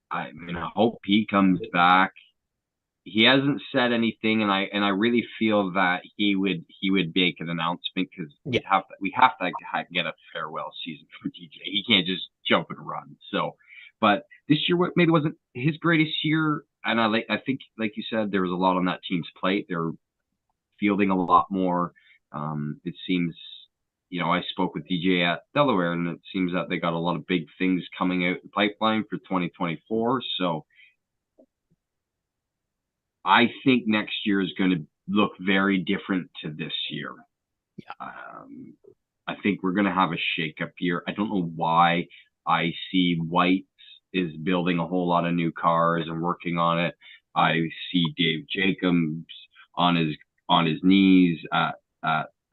I mean, I hope he comes back. He hasn't said anything, and I really feel that he would make an announcement, because we have to get a farewell season for DJ. He can't just jump and run. So, but this year maybe wasn't his greatest year, and I think like you said, there was a lot on that team's plate. They're fielding a lot more. It seems, I spoke with DJ at Delaware, and it seems that they got a lot of big things coming out the pipeline for 2024. So I think next year is going to look very different to this year. Yeah. I think we're going to have a shakeup year. I don't know why. I see White is building a whole lot of new cars and working on it. I see Dave Jacobs on his knees at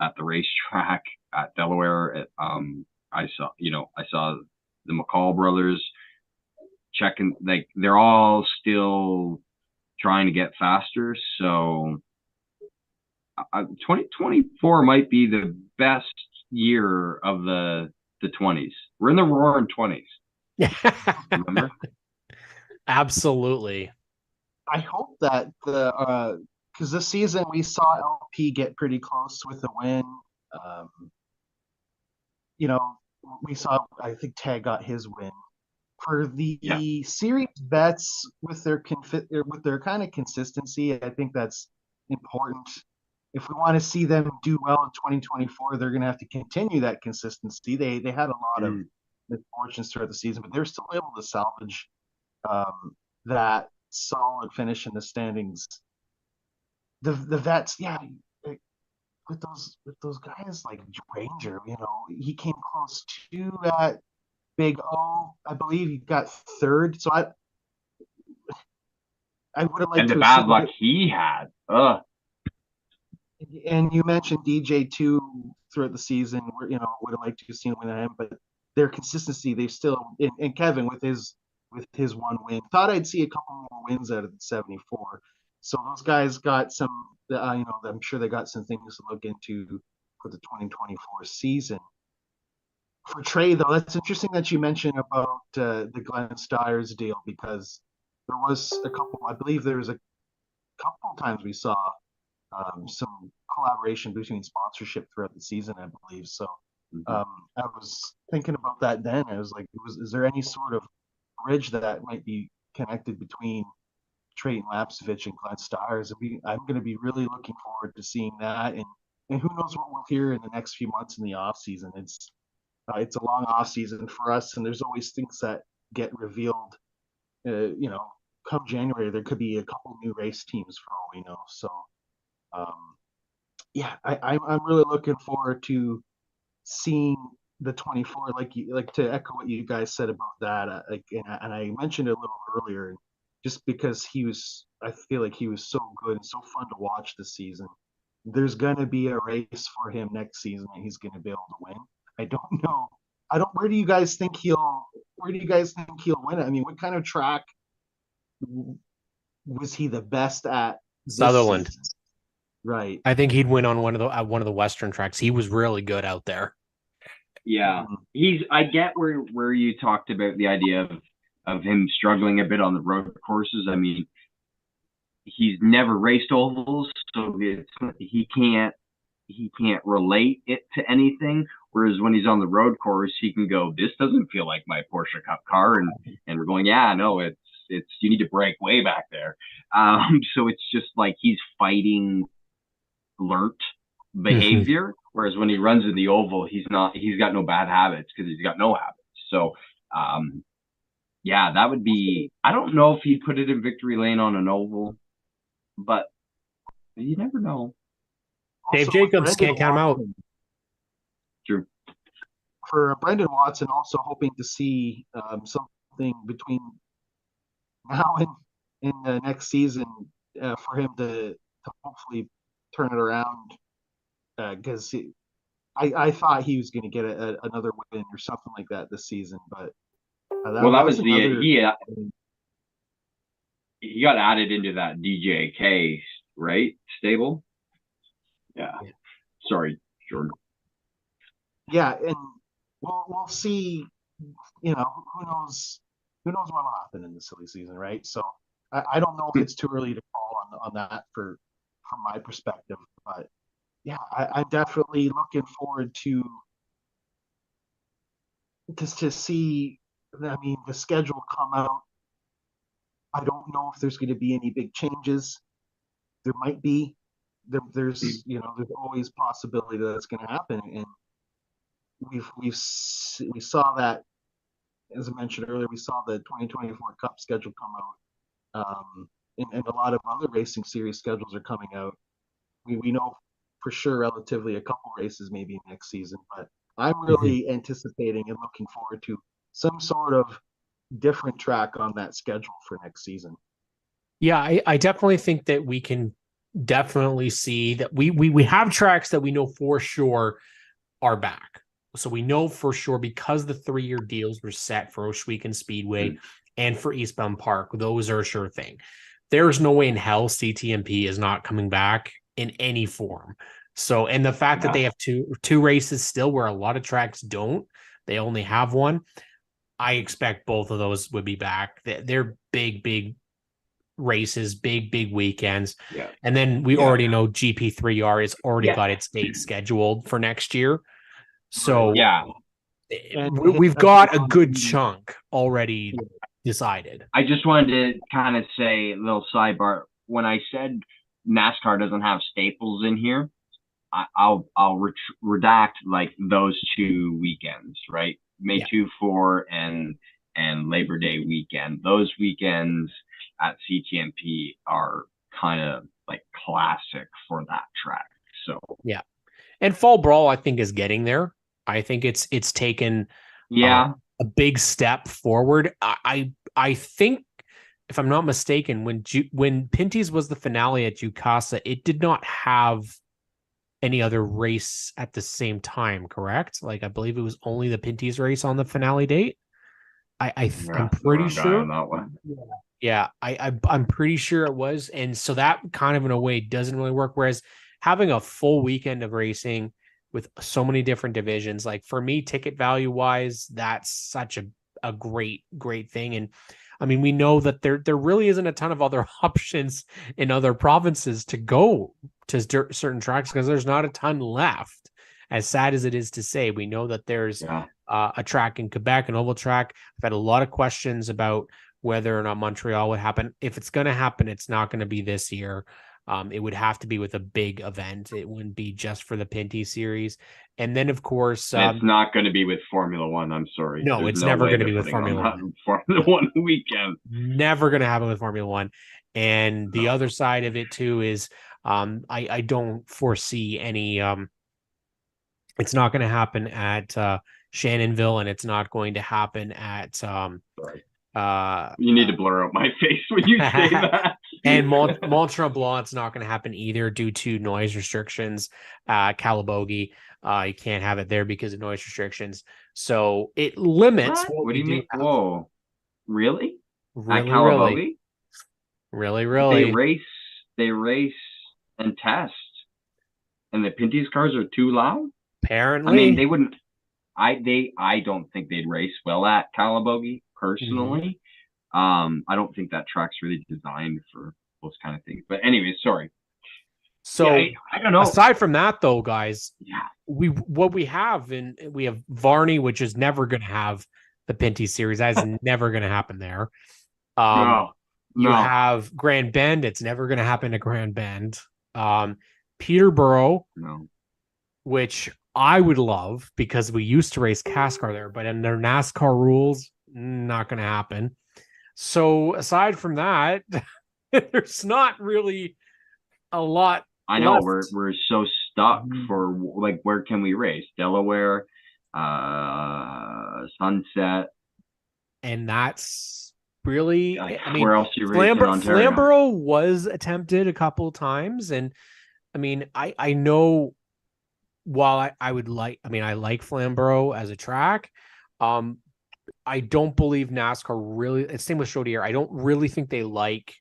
at the racetrack at Delaware. I saw the McCall brothers checking, like they're all still trying to get faster. So 2024 might be the best year of the 20s. We're in the roaring 20s. Remember? Absolutely. I hope that because this season we saw LP get pretty close with a win. Um, you know, we saw, I think Tag got his win. For the series bets with their kind of consistency, I think that's important. If we want to see them do well in 2024, they're going to have to continue that consistency. They had a lot of misfortunes throughout the season, but they're still able to salvage that solid finish in the standings. The vets, yeah, with those guys like Ranger, he came close to that Big O. I believe he got third. So I would have liked and to the have bad seen luck he had. Ugh. And you mentioned DJ too throughout the season. Where would have liked to have seen him, but their consistency, they still and Kevin with his one win. Thought I'd see a couple more wins out of the 74. So those guys got some. I'm sure they got some things to look into for the 2024 season. For Trey, though, that's interesting that you mentioned about the Glenn Stiers deal, because there was a couple. I believe there was a couple times we saw some collaboration between sponsorship throughout the season, I believe. So I was thinking about that then. I was like, is there any sort of bridge that might be connected between Trey Lapsevich and Glenn Stiers? I'm going to be really looking forward to seeing that, and who knows what we'll hear in the next few months in the off season. It's a long off season for us, and there's always things that get revealed. Come January, there could be a couple new race teams for all we know. So, I'm really looking forward to seeing the 24. Like to echo what you guys said about that. And I mentioned it a little earlier, just because I feel like he was so good and so fun to watch this season. There's gonna be a race for him next season that he's gonna be able to win. I don't know. Where do you guys think he'll win it? I mean, what kind of track was he the best at this Sutherland. season? Right. I think he'd win on one of the Western tracks. He was really good out there. Yeah, I get where you talked about the idea of him struggling a bit on the road courses. I mean, he's never raced ovals, so he can't relate it to anything. Whereas when he's on the road course, he can go, "This doesn't feel like my Porsche Cup car," and we're going, "Yeah, no, it's you need to break way back there." So it's just like he's fighting learnt behavior. Whereas when he runs in the oval, he's got no bad habits because he's got no habits. So, that would be. I don't know if he'd put it in victory lane on an oval, but you never know. Dave Jacobs can't count him out. True. For Brendan Watson, also hoping to see something between now and the next season for him to hopefully turn it around, because I thought he was going to get another win or something like that this season, but that was he got added into that DJK right stable. Yeah. Sorry, Jordan. Yeah, and we'll see. Who knows what will happen in the silly season, right? So I don't know if it's too early to call on that from my perspective, but yeah, I'm definitely looking forward to see. I mean, the schedule come out. I don't know if there's going to be any big changes. There might be. There's always possibility that it's going to happen, and we saw that, as I mentioned earlier. We saw the 2024 Cup schedule come out, and a lot of other racing series schedules are coming out. We know for sure relatively a couple races maybe next season, but I'm really anticipating and looking forward to some sort of different track on that schedule for next season. Yeah, I definitely think that we can definitely see that we have tracks that we know for sure are back. So we know for sure because the 3-year deals were set for Oshweek Speedway and for Eastbound Park, those are a sure thing. There's no way in hell CTMP is not coming back in any form. So, and the fact that they have two races still where a lot of tracks don't, they only have one. I expect both of those would be back. They're big races, big weekends. Yeah. And then we already know GP3R has already got its date scheduled for next year. So we've got a good chunk already decided. I just wanted to kind of say a little sidebar. When I said NASCAR doesn't have staples in here, I'll redact like those 2 weekends, right? May 2-4 and Labor Day weekend. Those weekends at CTMP are kind of like classic for that track. So yeah, and Fall Brawl I think is getting there. I think it's taken a big step forward. I think, if I'm not mistaken, when Pinty's was the finale at Jukasa, it did not have any other race at the same time, correct? Like I believe it was only the Pinty's race on the finale date. I'm pretty sure. On that one. Yeah, I'm pretty sure it was, and so that kind of in a way doesn't really work. Whereas having a full weekend of racing with so many different divisions, like for me, ticket value wise, that's such a great thing. And I mean, we know that there really isn't a ton of other options in other provinces to go to certain tracks because there's not a ton left. As sad as it is to say, we know that there's a track in Quebec, an oval track. I've had a lot of questions about whether or not Montreal would happen. If it's going to happen, it's not going to be this year. It would have to be with a big event. It wouldn't be just for the Pinty series. And then, of course, it's not going to be with Formula One. I'm sorry. No, There's it's never going to be with Formula One. Formula One weekend. Never going to happen with Formula One. And the other side of it too is I don't foresee any. It's not going to happen at Shannonville, and it's not going to happen at. You need to blur out my face when you say that. And Mont Tremblant's not going to happen either due to noise restrictions. Calabogie, you can't have it there because of noise restrictions. So it limits. What do you mean? Whoa, really? Really, at Calabogie? Really. They race and test, and the Pinty's cars are too loud. Apparently, I mean, they wouldn't. I don't think they'd race well at Calabogie personally. I don't think that track's really designed for those kind of things. But anyway, sorry. So I don't know. Aside from that, though, guys, we have Varney, which is never going to have the Pinty series. That is never going to happen there. You have Grand Bend. It's never going to happen at Grand Bend. Peterborough, which I would love because we used to race CASCAR there, but in their NASCAR rules, not going to happen. So aside from that, there's not really a lot. I know left. We're so stuck for like, where can we race? Delaware, Sunset, and that's really. I mean, where else you race in Ontario? Flamborough was attempted a couple of times, and I mean, I know. While I like Flamborough as a track, I don't believe NASCAR really. It's same with Chaudière. I don't really think they like,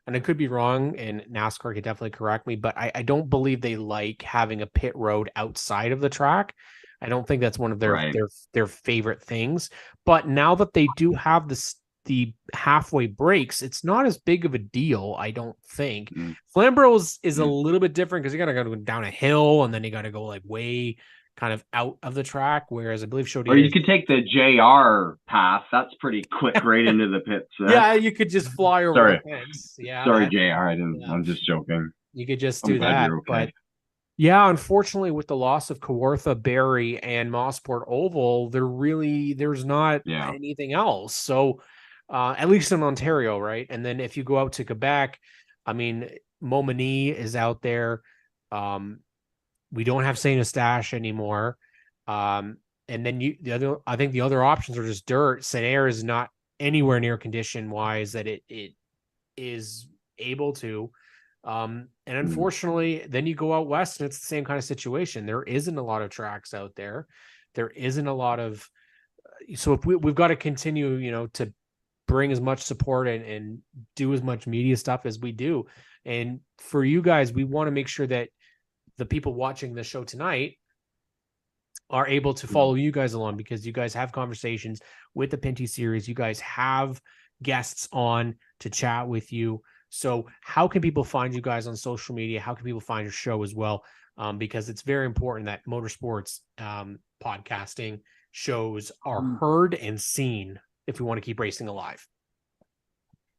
and I could be wrong, and NASCAR could definitely correct me, but I don't believe they like having a pit road outside of the track. I don't think that's one of their favorite things. But now that they do have the halfway breaks, it's not as big of a deal, I don't think. Flamborough is a little bit different because you got to go down a hill and then you got to go like way kind of out of the track, whereas I believe Chaudière. Or you could take the JR path. That's pretty quick right into the pits. Yeah, you could just fly over the fence. Yeah. Sorry, JR. I'm just joking. You could just do that. Okay. But yeah, unfortunately, with the loss of Kawartha, Barrie, and Mosport Oval, there's not anything else. So at least in Ontario, right? And then if you go out to Quebec, I mean, Montmagny is out there. We don't have Saint Eustache anymore. And then I think the other options are just dirt. Saint Air is not anywhere near condition wise that it is able to. And unfortunately, then you go out west and it's the same kind of situation. There isn't a lot of tracks out there. There isn't a lot of, so if we've got to continue, to bring as much support and do as much media stuff as we do. And for you guys, we want to make sure that the people watching the show tonight are able to follow you guys along, because you guys have conversations with the Pinty series. You guys have guests on to chat with you. So how can people find you guys on social media? How can people find your show as well? Because it's very important that motorsports podcasting shows are heard and seen if we want to keep racing alive.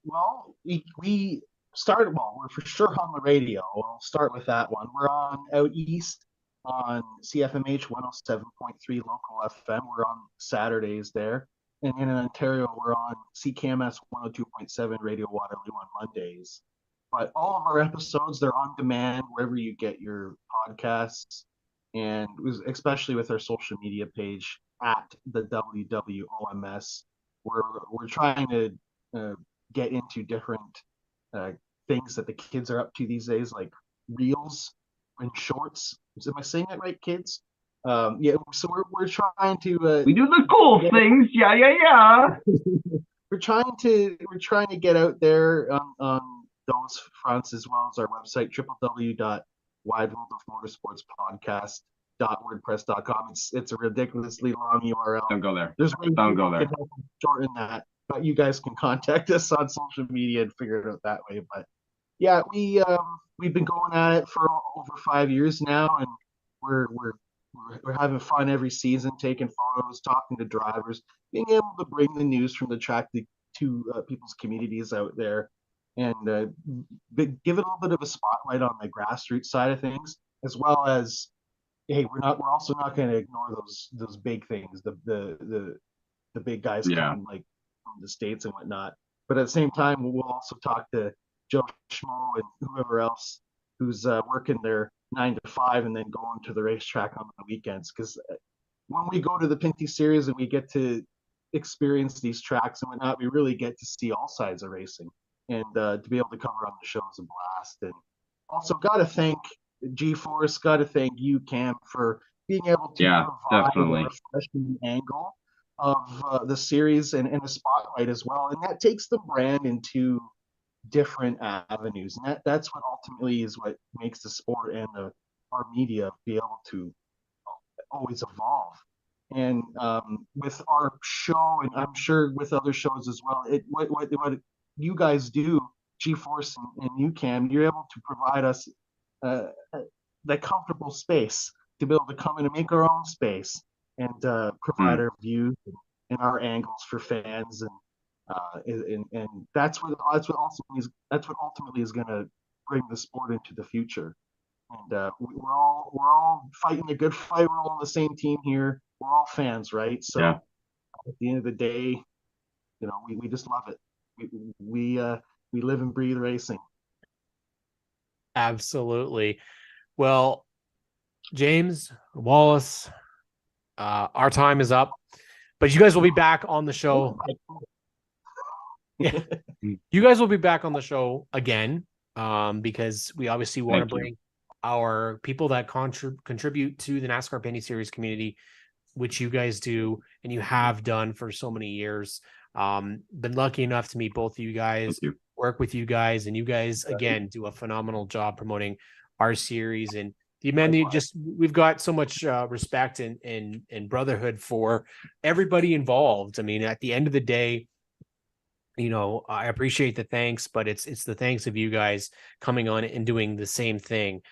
Well, we started, we're for sure on the radio. I'll start with that one. We're on out east on CFMH 107.3 local FM. We're on Saturdays there. And in Ontario, we're on CKMS 102.7 Radio Waterloo on Mondays. But all of our episodes, they're on demand wherever you get your podcasts, and especially with our social media page at the WWOMS. We're trying to get into different things that the kids are up to these days, like reels and shorts. Am I saying that right, kids? Yeah, so we're trying to we do the cool things. Yeah. we're trying to get out there on those fronts, as well as our website www.wideworldofmotorsportspodcast.wordpress.com. It's a ridiculously long URL. Don't go there. Don't go there. Shorten that, but you guys can contact us on social media and figure it out that way. But yeah, we've been going at it for over 5 years now, and we're having fun every season, taking photos, talking to drivers, being able to bring the news from the track to people's communities out there, and give it a little bit of a spotlight on the grassroots side of things, as well as, hey, we're also not going to ignore those big things, the big guys coming like from the States and whatnot. But at the same time, we'll also talk to Joe Schmo and whoever else who's working their 9 to 5 and then going to the racetrack on the weekends. Because when we go to the Pinty series and we get to experience these tracks and whatnot, we really get to see all sides of racing, and to be able to cover on the show is a blast. And also got to thank G-Force, got to thank you, Cam, for being able to provide a refreshing angle of the series and a spotlight as well. And that takes the brand into different avenues, and that's what ultimately is what makes the sport and our media be able to always evolve. And with our show, and I'm sure with other shows as well, what you guys do, G-Force and you, Cam, you're able to provide us that comfortable space to be able to come in and make our own space and provide our views and our angles for fans, and that's what ultimately is going to bring the sport into the future. And we're all fighting a good fight. We're all on the same team here. We're all fans, right? So at the end of the day, we just love it. We live and breathe racing. Absolutely. Well, James, Wallace, our time is up, but you guys will be back on the show. Yeah, you guys will be back on the show again, because we obviously want to bring our people that contribute to the NASCAR Pinty Series community, which you guys do, and you have done for so many years. Been lucky enough to meet both of you guys, work with you guys, and you guys again do a phenomenal job promoting our series. And the men, we've got so much respect and brotherhood for everybody involved. I mean, at the end of the day, I appreciate the thanks, but it's the thanks of you guys coming on and doing the same thing.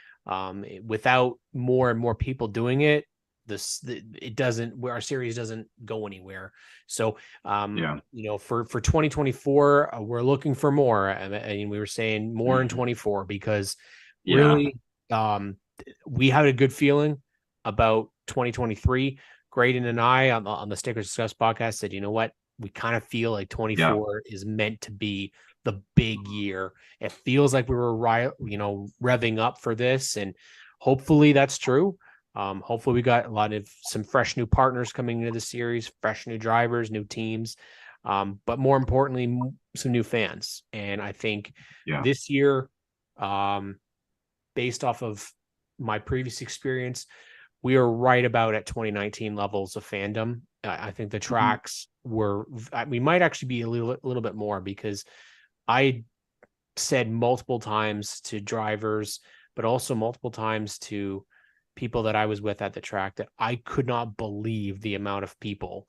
Without more and more people doing it, our series doesn't go anywhere. So, for 2024, we're looking for more. And we were saying more in 24, because really, we had a good feeling about 2023. Graydon and I on the Stickers Discuss podcast said, you know what? We kind of feel like 24 is meant to be the big year. It feels like we were revving up for this, and hopefully that's true. Hopefully we got some fresh new partners coming into the series, fresh new drivers, new teams, but more importantly, some new fans. And I think this year Based off of my previous experience, we are right about at 2019 levels of fandom. I think the tracks were, we might actually be a little bit more, because I said multiple times to drivers, but also multiple times to people that I was with at the track, that I could not believe the amount of people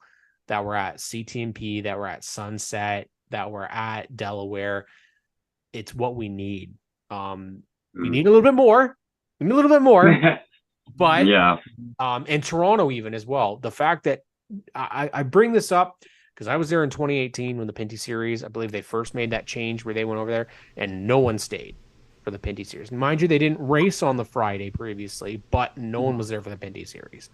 that were at CTMP, that were at Sunset, that were at Delaware. It's what we need. We need a little bit more. We need a little bit more. But yeah, and Toronto even as well. The fact that I bring this up because I was there in 2018 when the Pinty Series, I believe they first made that change where they went over there and no one stayed for the Pinty Series. Mind you, they didn't race on the Friday previously, but no one was there for the Pinty Series.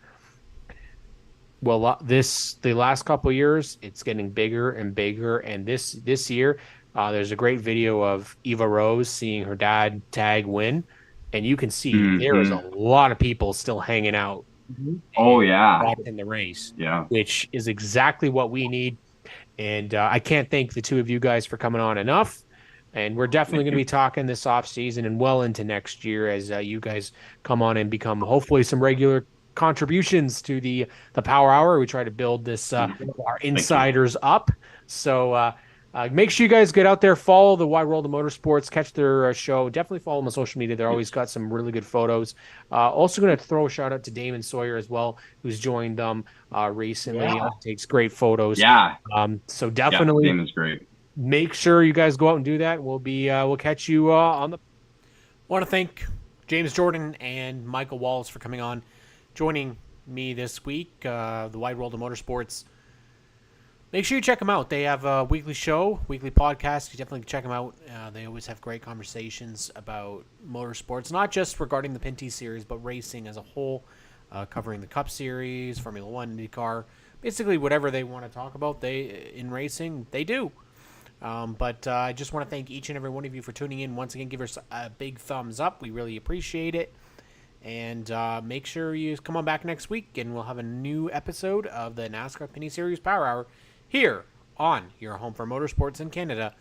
Well, the last couple of years, it's getting bigger and bigger, and this year, there's a great video of Eva Rose seeing her dad tag win, and you can see there is a lot of people still hanging out. Oh yeah, in the race, yeah, which is exactly what we need. And I can't thank the two of you guys for coming on enough. And we're definitely going to be talking this off season and well into next year as you guys come on and become hopefully some regular contributions to the Power Hour. We try to build this our insiders up. So make sure you guys get out there, follow the Wide World of Motorsports, catch their show. Definitely follow them on social media. They're always got some really good photos. Also going to throw a shout out to Damon Sawyer as well, who's joined them recently. Yeah. Takes great photos. yeah. So definitely Damon's great. make sure you guys go out and do that. We'll catch you on the. I want to thank James Jordan and Michael Wallace for coming on, joining me this week. The Wide World of Motorsports. Make sure you check them out. They have a weekly show, weekly podcast. You definitely check them out. They always have great conversations about motorsports, not just regarding the Pinty Series, but racing as a whole, covering the Cup Series, Formula One, IndyCar, basically whatever they want to talk about. In racing, they do. But I just want to thank each and every one of you for tuning in. Once again, give us a big thumbs up. We really appreciate it. And make sure you come on back next week, and we'll have a new episode of the NASCAR Pinty Series Power Hour here on your home for motorsports in Canada,